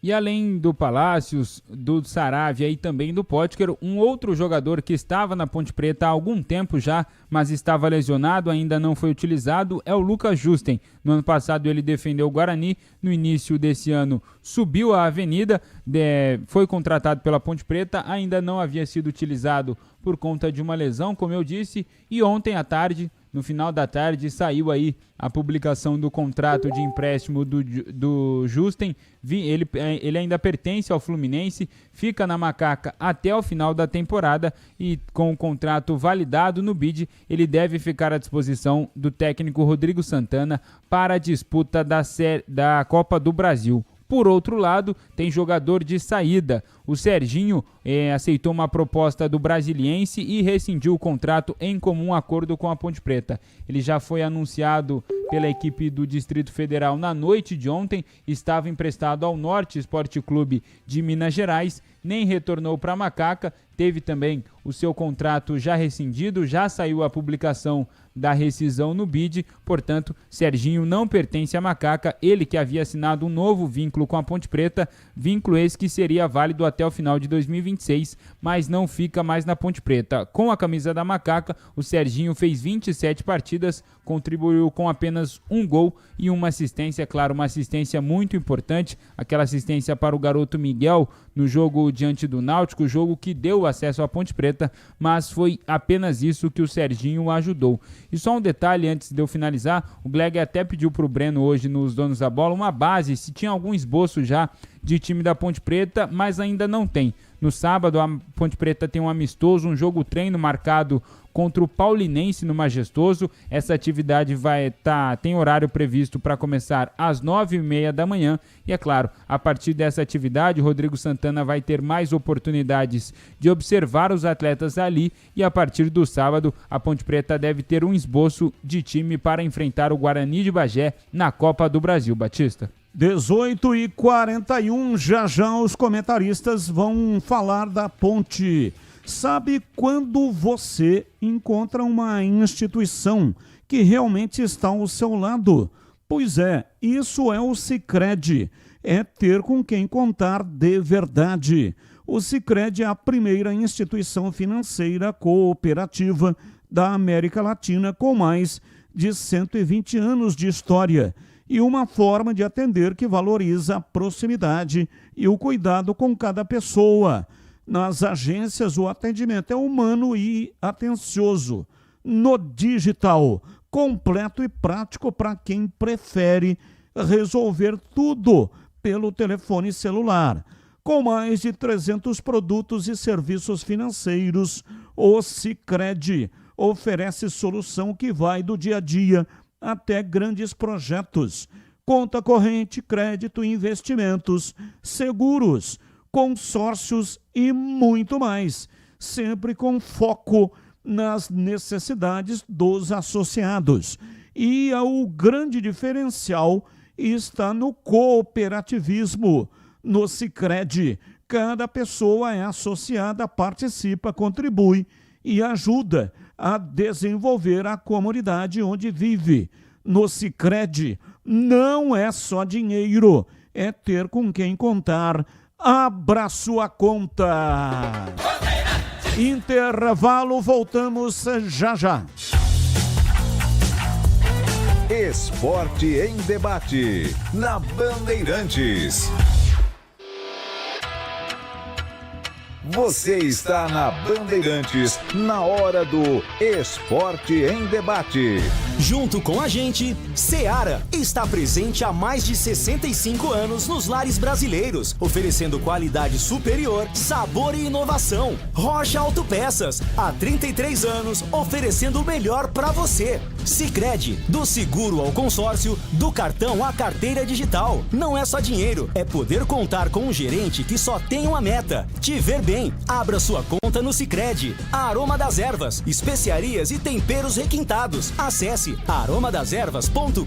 E além do Palacios, do Saravia e também do Potker, um outro jogador que estava na Ponte Preta há algum tempo já, mas estava lesionado, ainda não foi utilizado, é o Lucas Justen. No ano passado ele defendeu o Guarani, no início desse ano subiu a avenida, foi contratado pela Ponte Preta, ainda não havia sido utilizado por conta de uma lesão, como eu disse, e ontem à tarde, no final da tarde, saiu aí a publicação do contrato de empréstimo do Justen. Ele ainda pertence ao Fluminense, fica na Macaca até o final da temporada, e com o contrato validado no BID, ele deve ficar à disposição do técnico Rodrigo Santana para a disputa da Copa do Brasil. Por outro lado, tem jogador de saída. O Serginho aceitou uma proposta do Brasiliense e rescindiu o contrato em comum acordo com a Ponte Preta. Ele já foi anunciado pela equipe do Distrito Federal na noite de ontem, estava emprestado ao Norte Esporte Clube de Minas Gerais, nem retornou para a Macaca, teve também o seu contrato já rescindido, já saiu a publicação da rescisão no BID, portanto, Serginho não pertence à Macaca, ele que havia assinado um novo vínculo com a Ponte Preta, vínculo esse que seria válido até o final de 2026, mas não fica mais na Ponte Preta. Com a camisa da Macaca, o Serginho fez 27 partidas, contribuiu com apenas um gol e uma assistência, claro, uma assistência muito importante, aquela assistência para o garoto Miguel no jogo diante do Náutico, jogo que deu acesso à Ponte Preta, mas foi apenas isso que o Serginho ajudou. E só um detalhe antes de eu finalizar, o Gleg até pediu para o Breno hoje nos Donos da Bola uma base, se tinha algum esboço já de time da Ponte Preta, mas ainda não tem. No sábado, a Ponte Preta tem um amistoso, um jogo-treino marcado contra o Paulinense no Majestoso. Essa atividade tem horário previsto para começar às 9h30 da manhã. E é claro, a partir dessa atividade, o Rodrigo Santana vai ter mais oportunidades de observar os atletas ali. E a partir do sábado, a Ponte Preta deve ter um esboço de time para enfrentar o Guarani de Bagé na Copa do Brasil. Batista. 18h41, já os comentaristas vão falar da Ponte. Sabe quando você encontra uma instituição que realmente está ao seu lado? Pois é, isso é o Sicredi, é ter com quem contar de verdade. O Sicredi é a primeira instituição financeira cooperativa da América Latina com mais de 120 anos de história. E uma forma de atender que valoriza a proximidade e o cuidado com cada pessoa. Nas agências, o atendimento é humano e atencioso. No digital, completo e prático para quem prefere resolver tudo pelo telefone celular. Com mais de 300 produtos e serviços financeiros, o Sicredi oferece solução que vai do dia a dia até grandes projetos, conta corrente, crédito, investimentos, seguros, consórcios e muito mais, sempre com foco nas necessidades dos associados. E o grande diferencial está no cooperativismo. No Sicredi, cada pessoa é associada, participa, contribui e ajuda a desenvolver a comunidade onde vive. No Sicredi não é só dinheiro, é ter com quem contar. Abra sua conta. Intervalo, voltamos já. Esporte em debate, na Bandeirantes. Você está na Bandeirantes, na hora do Esporte em Debate. Junto com a gente, Seara está presente há mais de 65 anos nos lares brasileiros, oferecendo qualidade superior, sabor e inovação. Rocha Autopeças, há 33 anos, oferecendo o melhor para você. Sicredi, do seguro ao consórcio, do cartão à carteira digital. Não é só dinheiro, é poder contar com um gerente que só tem uma meta: te ver bem. Abra sua conta no Sicredi. Aroma das Ervas, especiarias e temperos requintados. Acesse aromadeservas.com.br.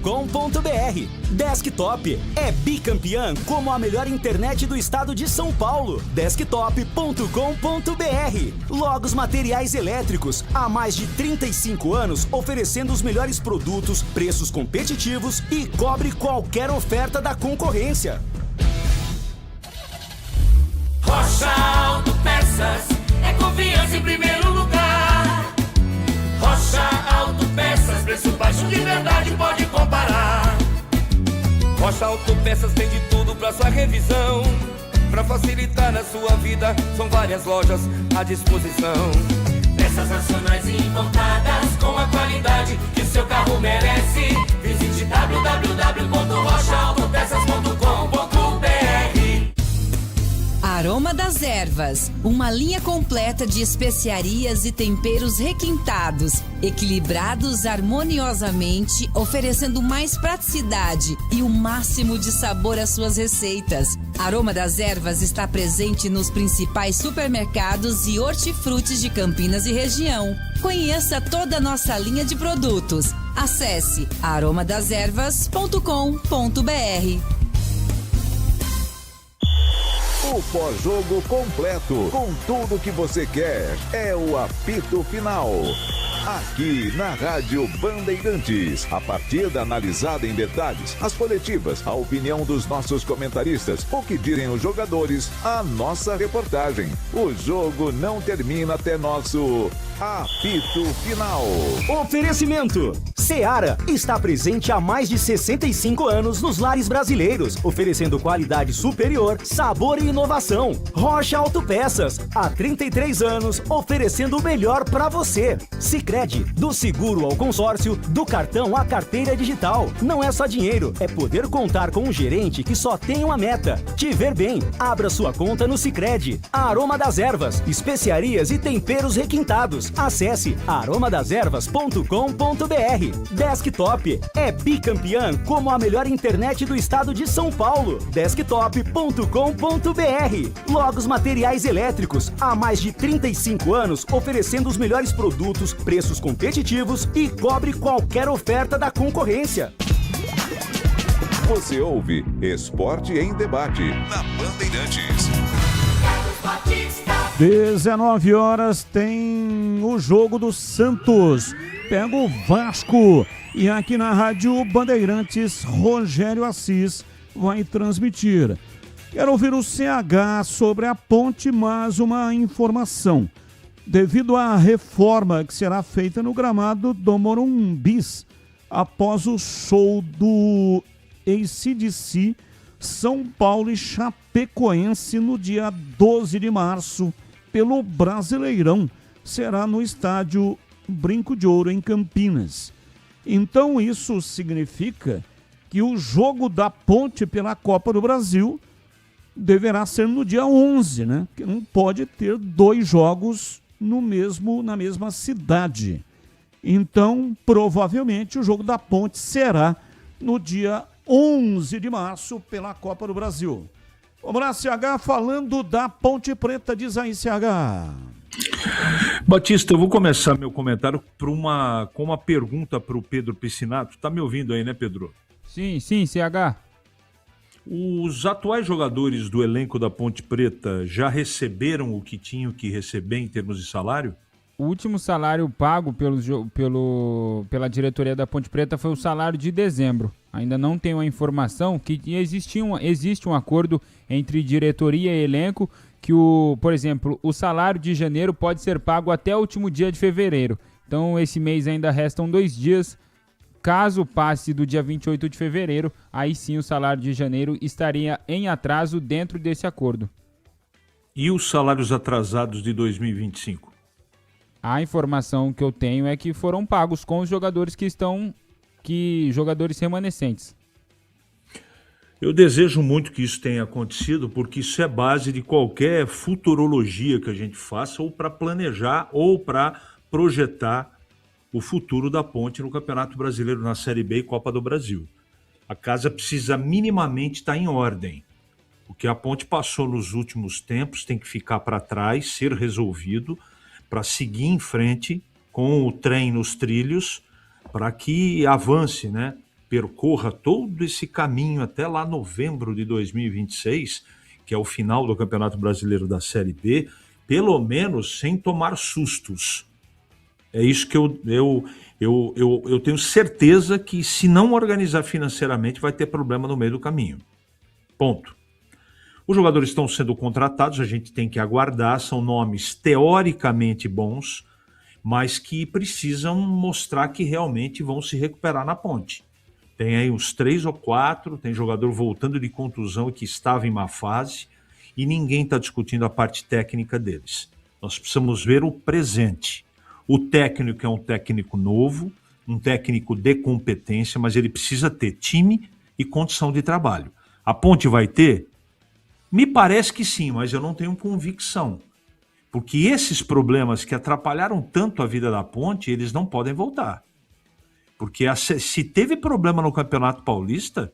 Desktop é bicampeã como a melhor internet do estado de São Paulo. Desktop.com.br. Logos Materiais Elétricos, há mais de 35 anos oferecendo os melhores produtos, preços competitivos e cobre qualquer oferta da concorrência. Rocha Autopeças é confiança em primeiro lugar. Rocha Autopeças, preço baixo de verdade, pode comparar. Rocha Autopeças tem de tudo pra sua revisão. Pra facilitar na sua vida, são várias lojas à disposição. Peças nacionais e importadas com a qualidade que o seu carro merece. Visite www.rochaautopeças.com.br. Aroma das Ervas, uma linha completa de especiarias e temperos requintados, equilibrados harmoniosamente, oferecendo mais praticidade e o máximo de sabor às suas receitas. Aroma das Ervas está presente nos principais supermercados e hortifrutis de Campinas e região. Conheça toda a nossa linha de produtos. Acesse aromadeservas.com.br. O pós-jogo completo, com tudo que você quer, é o apito final. Aqui na Rádio Bandeirantes, a partida analisada em detalhes, as coletivas, a opinião dos nossos comentaristas, o que direm os jogadores, a nossa reportagem. O jogo não termina até nosso apito final. Oferecimento Seara está presente há mais de 65 anos nos lares brasileiros, oferecendo qualidade superior, sabor e inovação. Rocha Autopeças, há 33 anos, oferecendo o melhor para você. Sicredi, do seguro ao consórcio, do cartão à carteira digital. Não é só dinheiro, é poder contar com um gerente que só tem uma meta: te ver bem. Abra sua conta no Sicredi. Aroma das Ervas, especiarias e temperos requintados. Acesse aromadeservas.com.br. Desktop é bicampeã como a melhor internet do estado de São Paulo. Desktop.com.br. Logos Materiais Elétricos, há mais de 35 anos oferecendo os melhores produtos, preços competitivos e cobre qualquer oferta da concorrência. Você ouve Esporte em Debate na Bandeirantes. 19 horas tem o jogo do Santos. Pega o Vasco. E aqui na Rádio Bandeirantes, Rogério Assis vai transmitir. Quero ouvir o CH sobre a ponte, mais uma informação. Devido à reforma que será feita no gramado do Morumbis, após o show do AC/DC, São Paulo e Chapecoense no dia 12 de março, pelo Brasileirão, será no estádio Brinco de Ouro, em Campinas. Então isso significa que o jogo da ponte pela Copa do Brasil deverá ser no dia 11, né? Que não pode ter 2 jogos na mesma cidade. Então, provavelmente, o jogo da ponte será no dia 11 de março pela Copa do Brasil. Vamos lá, CH, falando da Ponte Preta, diz aí, CH. Batista, eu vou começar meu comentário com uma pergunta para o Pedro Piscinato. Tá me ouvindo aí, né, Pedro? Sim, CH. Os atuais jogadores do elenco da Ponte Preta já receberam o que tinham que receber em termos de salário? O último salário pago pela diretoria da Ponte Preta foi o salário de dezembro. Ainda não tenho a informação que existe um acordo entre diretoria e elenco que, por exemplo, o salário de janeiro pode ser pago até o último dia de fevereiro. Então, esse mês ainda restam 2 dias. Caso passe do dia 28 de fevereiro, aí sim o salário de janeiro estaria em atraso dentro desse acordo. E os salários atrasados de 2025? A informação que eu tenho é que foram pagos com os jogadores jogadores remanescentes. Eu desejo muito que isso tenha acontecido, porque isso é base de qualquer futurologia que a gente faça, ou para planejar, ou para projetar o futuro da ponte no Campeonato Brasileiro, na Série B e Copa do Brasil. A casa precisa minimamente estar em ordem. O que a ponte passou nos últimos tempos tem que ficar para trás, ser resolvido, para seguir em frente com o trem nos trilhos, para que avance, né? Percorra todo esse caminho até lá novembro de 2026, que é o final do Campeonato Brasileiro da Série B, pelo menos sem tomar sustos. É isso que eu tenho certeza que, se não organizar financeiramente, vai ter problema no meio do caminho. Ponto. Os jogadores estão sendo contratados, a gente tem que aguardar, são nomes teoricamente bons, mas que precisam mostrar que realmente vão se recuperar na ponte. Tem aí uns 3 ou 4, tem jogador voltando de contusão e que estava em má fase, e ninguém está discutindo a parte técnica deles. Nós precisamos ver o presente. O técnico é um técnico novo, um técnico de competência, mas ele precisa ter time e condição de trabalho. A ponte vai ter? Me parece que sim, mas eu não tenho convicção. Porque esses problemas que atrapalharam tanto a vida da ponte, eles não podem voltar. Porque se teve problema no Campeonato Paulista,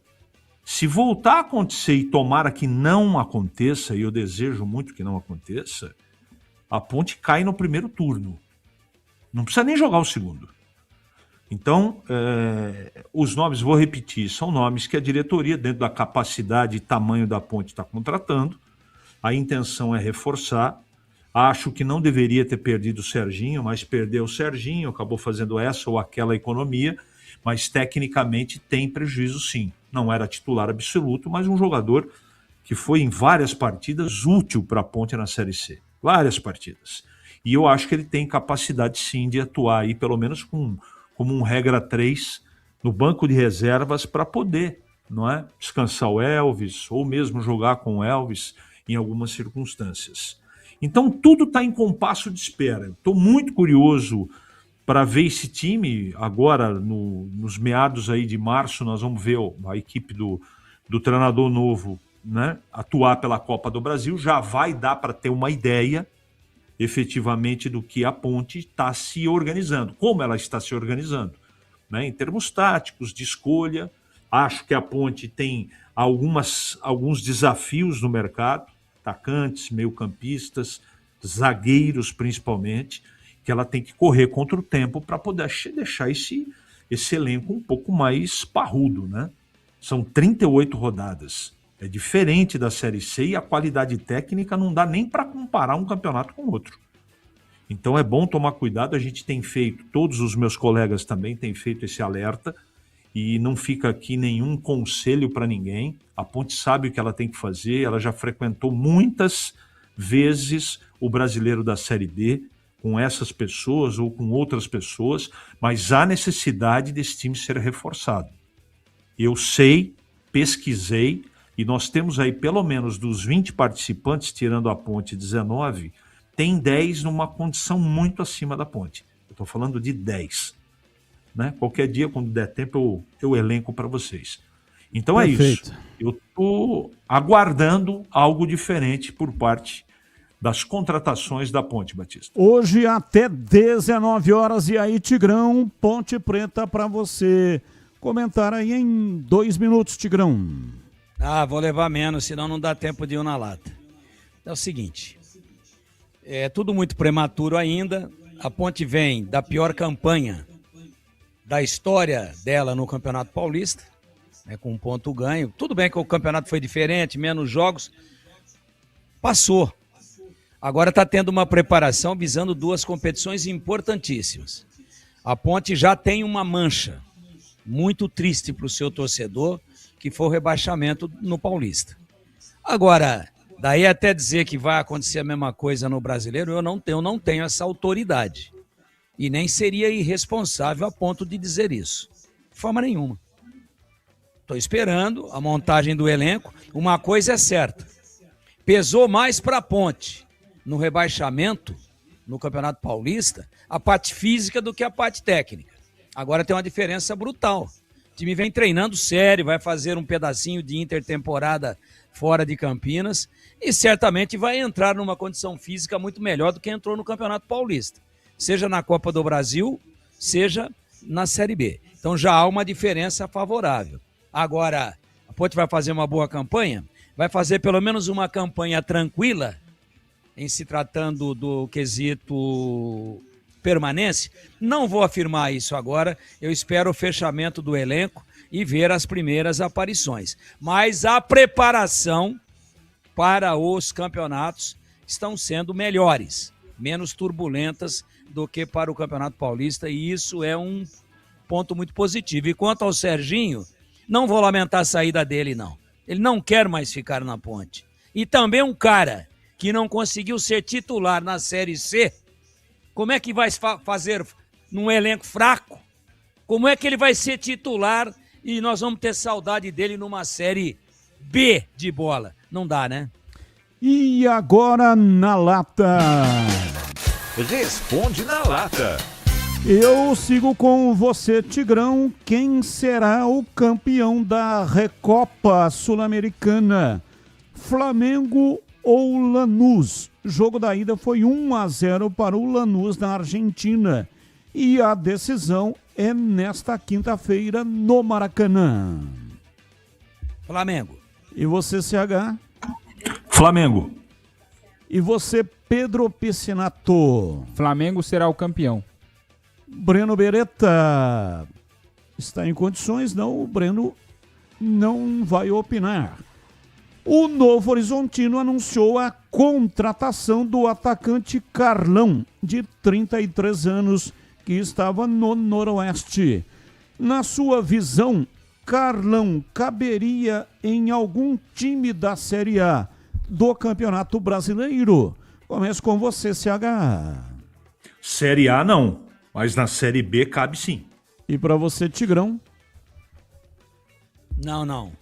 se voltar a acontecer, e tomara que não aconteça, e eu desejo muito que não aconteça, a ponte cai no primeiro turno. Não precisa nem jogar o segundo. Então, os nomes, vou repetir, são nomes que a diretoria, dentro da capacidade e tamanho da ponte, está contratando. A intenção é reforçar. Acho que não deveria ter perdido o Serginho, mas perdeu o Serginho, acabou fazendo essa ou aquela economia, mas tecnicamente tem prejuízo sim. Não era titular absoluto, mas um jogador que foi em várias partidas útil para a ponte na Série C. Várias partidas. E eu acho que ele tem capacidade sim de atuar aí, pelo menos com como um regra 3 no banco de reservas para poder, não é, descansar o Elvis ou mesmo jogar com o Elvis em algumas circunstâncias. Então tudo está em compasso de espera. Estou muito curioso para ver esse time agora nos meados aí de março. Nós vamos ver a equipe do treinador novo, né, atuar pela Copa do Brasil. Já vai dar para ter uma ideia efetivamente do que a Ponte está se organizando, como ela está se organizando, né, em termos táticos, de escolha. Acho que a Ponte tem alguns desafios no mercado, atacantes, meio-campistas, zagueiros principalmente, que ela tem que correr contra o tempo para poder deixar esse elenco um pouco mais parrudo, né? São 38 rodadas. É diferente da Série C e a qualidade técnica não dá nem para comparar um campeonato com outro. Então é bom tomar cuidado. A gente tem feito, todos os meus colegas também têm feito esse alerta, e não fica aqui nenhum conselho para ninguém. A Ponte sabe o que ela tem que fazer, ela já frequentou muitas vezes o Brasileiro da Série B com essas pessoas ou com outras pessoas, mas há necessidade desse time ser reforçado. Eu sei, pesquisei, e nós temos aí pelo menos dos 20 participantes, tirando a Ponte 19, tem 10 numa condição muito acima da Ponte. Eu estou falando de 10. Né? Qualquer dia, quando der tempo, eu elenco para vocês. Então Perfeito. É isso. Eu estou aguardando algo diferente por parte das contratações da Ponte, Batista. Hoje até 19 horas, e aí, Tigrão, Ponte Preta para você comentar aí em 2 minutos, Tigrão. Vou levar menos, senão não dá tempo de ir na lata. É o seguinte, é tudo muito prematuro ainda. A Ponte vem da pior campanha da história dela no Campeonato Paulista, né, com um ponto ganho. Tudo bem que o campeonato foi diferente, menos jogos, passou. Agora está tendo uma preparação visando 2 competições importantíssimas. A Ponte já tem uma mancha muito triste para o seu torcedor, que foi o rebaixamento no Paulista. Agora, daí até dizer que vai acontecer a mesma coisa no Brasileiro, eu não tenho essa autoridade. E nem seria irresponsável a ponto de dizer isso. De forma nenhuma. Estou esperando a montagem do elenco. Uma coisa é certa. Pesou mais para a Ponte no rebaixamento, no Campeonato Paulista, a parte física do que a parte técnica. Agora tem uma diferença brutal. O time vem treinando sério, vai fazer um pedacinho de intertemporada fora de Campinas e certamente vai entrar numa condição física muito melhor do que entrou no Campeonato Paulista. Seja na Copa do Brasil, seja na Série B. Então já há uma diferença favorável. Agora, a Ponte vai fazer uma boa campanha? Vai fazer pelo menos uma campanha tranquila, em se tratando do quesito permanência? Não vou afirmar isso agora, eu espero o fechamento do elenco e ver as primeiras aparições. Mas a preparação para os campeonatos estão sendo melhores, menos turbulentas do que para o Campeonato Paulista, e isso é um ponto muito positivo. E quanto ao Serginho, não vou lamentar a saída dele, não. Ele não quer mais ficar na Ponte. E também um cara que não conseguiu ser titular na Série C, como é que vai fazer num elenco fraco? Como é que ele vai ser titular e nós vamos ter saudade dele numa Série B de bola? Não dá, né? E agora na lata. Responde na lata. Eu sigo com você, Tigrão. Quem será o campeão da Recopa Sul-Americana? Flamengo ou Lanús? O jogo da ida foi 1-0 para o Lanús na Argentina. E a decisão é nesta quinta-feira no Maracanã. Flamengo. E você, CH? Flamengo. E você, Pedro Piscinato? Flamengo será o campeão. Breno Beretta está em condições? Não, o Breno não vai opinar. O Novo Horizontino anunciou a contratação do atacante Carlão, de 33 anos, que estava no Noroeste. Na sua visão, Carlão caberia em algum time da Série A do Campeonato Brasileiro? Começo com você, CH. Série A não, mas na Série B cabe sim. E para você, Tigrão? Não.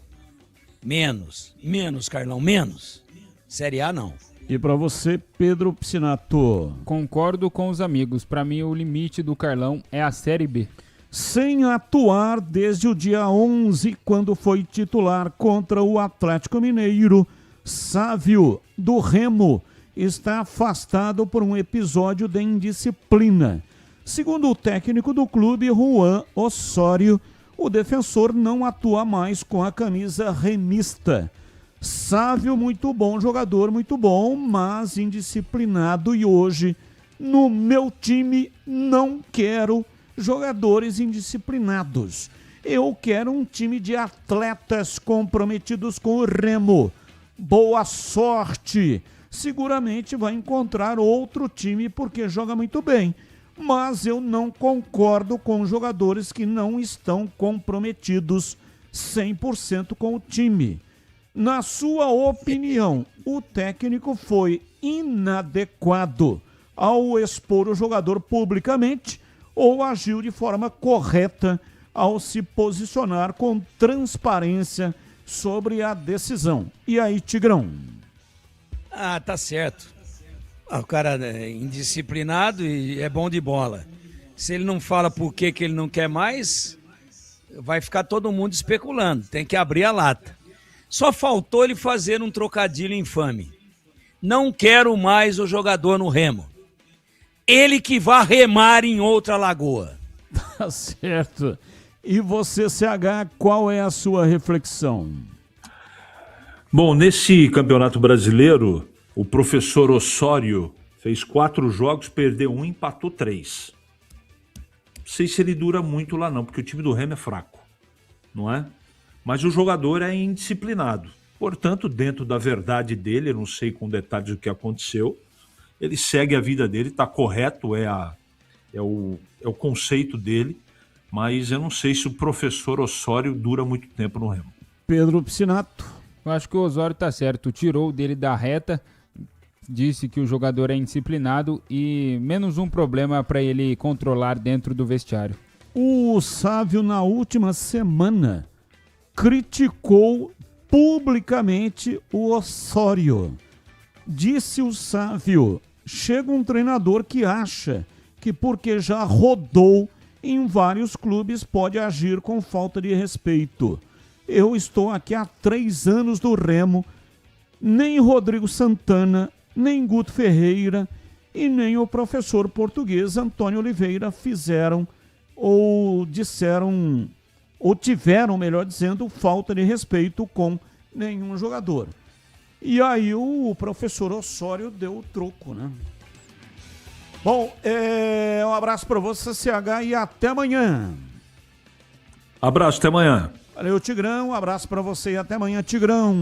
Menos, Carlão, menos. Série A, não. E para você, Pedro Piscinato? Concordo com os amigos. Para mim, o limite do Carlão é a Série B. Sem atuar desde o dia 11, quando foi titular contra o Atlético Mineiro, Sávio, do Remo, está afastado por um episódio de indisciplina. Segundo o técnico do clube, Juan Osório, o defensor não atua mais com a camisa remista. Sávio, muito bom jogador, muito bom, mas indisciplinado, e hoje, no meu time, não quero jogadores indisciplinados. Eu quero um time de atletas comprometidos com o Remo. Boa sorte! Seguramente vai encontrar outro time porque joga muito bem, mas eu não concordo com jogadores que não estão comprometidos 100% com o time. Na sua opinião, o técnico foi inadequado ao expor o jogador publicamente ou agiu de forma correta ao se posicionar com transparência sobre a decisão? E aí, Tigrão? Ah, tá certo. O cara é indisciplinado e é bom de bola. Se ele não fala por que ele não quer mais, vai ficar todo mundo especulando. Tem que abrir a lata. Só faltou ele fazer um trocadilho infame. Não quero mais o jogador no Remo. Ele que vá remar em outra lagoa. Tá certo. E você, CH, qual é a sua reflexão? Bom, nesse Campeonato Brasileiro, o professor Osório fez 4 jogos, perdeu 1, empatou 3. Não sei se ele dura muito lá não, porque o time do Remo é fraco, não é? Mas o jogador é indisciplinado. Portanto, dentro da verdade dele, eu não sei com detalhes o que aconteceu, ele segue a vida dele, está correto, é o conceito dele, mas eu não sei se o professor Osório dura muito tempo no Remo. Pedro Piscinato. Eu acho que o Osório tá certo, tirou dele da reta, disse que o jogador é indisciplinado e menos um problema para ele controlar dentro do vestiário. O Sávio, na última semana, criticou publicamente o Osório. Disse o Sávio: chega um treinador que acha que porque já rodou em vários clubes pode agir com falta de respeito. Eu estou aqui há 3 anos do Remo, nem Rodrigo Santana, nem Guto Ferreira e nem o professor português Antônio Oliveira fizeram ou disseram, ou tiveram, melhor dizendo, falta de respeito com nenhum jogador. E aí o professor Osório deu o troco, né? Bom, um abraço para você, CH, e até amanhã. Abraço, até amanhã. Valeu, Tigrão, um abraço para você e até amanhã, Tigrão.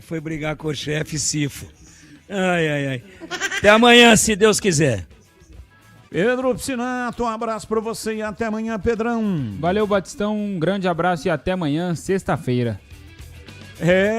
Foi brigar com o chefe Sifo. Ai. Até amanhã, se Deus quiser. Pedro Piscinato, um abraço para você e até amanhã, Pedrão. Valeu, Batistão, um grande abraço e até amanhã, sexta-feira.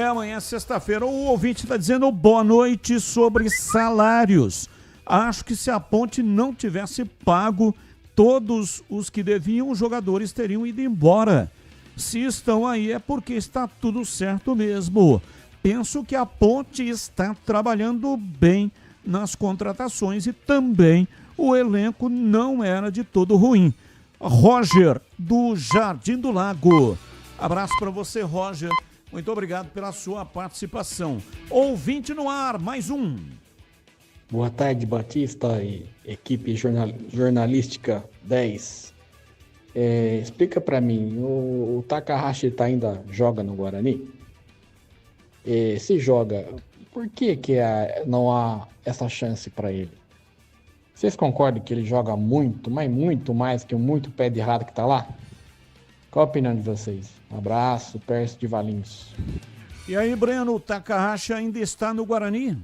Amanhã, sexta-feira, o ouvinte está dizendo boa noite sobre salários. Acho que se a Ponte não tivesse pago todos os que deviam, os jogadores teriam ido embora. Se estão aí é porque está tudo certo mesmo. Penso que a Ponte está trabalhando bem nas contratações e também o elenco não era de todo ruim. Roger, do Jardim do Lago. Abraço para você, Roger. Muito obrigado pela sua participação. Ouvinte no ar, mais um. Boa tarde, Batista e equipe jornalística 10. Explica para mim, o Takahashi ainda joga no Guarani? Se joga, por que não há essa chance para ele? Vocês concordam que ele joga muito, mas muito mais que o muito pé de rato que está lá? Qual a opinião de vocês? Um abraço, Pércio de Valinhos. E aí, Breno, o Takahashi ainda está no Guarani?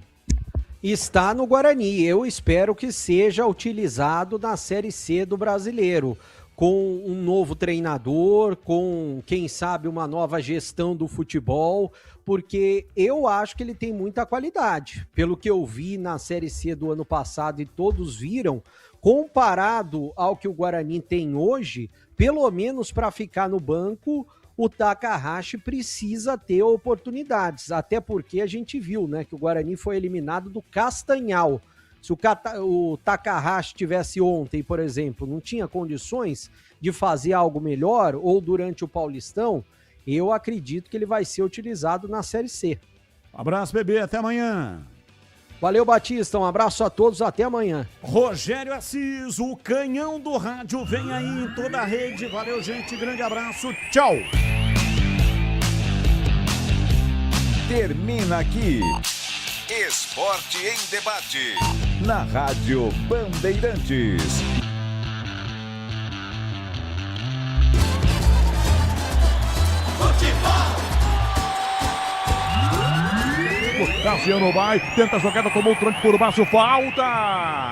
Está no Guarani. Eu espero que seja utilizado na Série C do Brasileiro, com um novo treinador, com, quem sabe, uma nova gestão do futebol, porque eu acho que ele tem muita qualidade. Pelo que eu vi na Série C do ano passado e todos viram, comparado ao que o Guarani tem hoje, pelo menos para ficar no banco, o Takahashi precisa ter oportunidades, até porque a gente viu, né, que o Guarani foi eliminado do Castanhal. Se o Takahashi tivesse ontem, por exemplo, não tinha condições de fazer algo melhor, ou durante o Paulistão, eu acredito que ele vai ser utilizado na Série C. Abraço, bebê, até amanhã. Valeu, Batista, um abraço a todos, até amanhã. Rogério Assis, o canhão do rádio, vem aí em toda a rede. Valeu, gente, grande abraço, tchau. Termina aqui Esporte em Debate, na Rádio Bandeirantes. Cassiano vai, tenta a jogada, tomou o tranco por baixo, falta!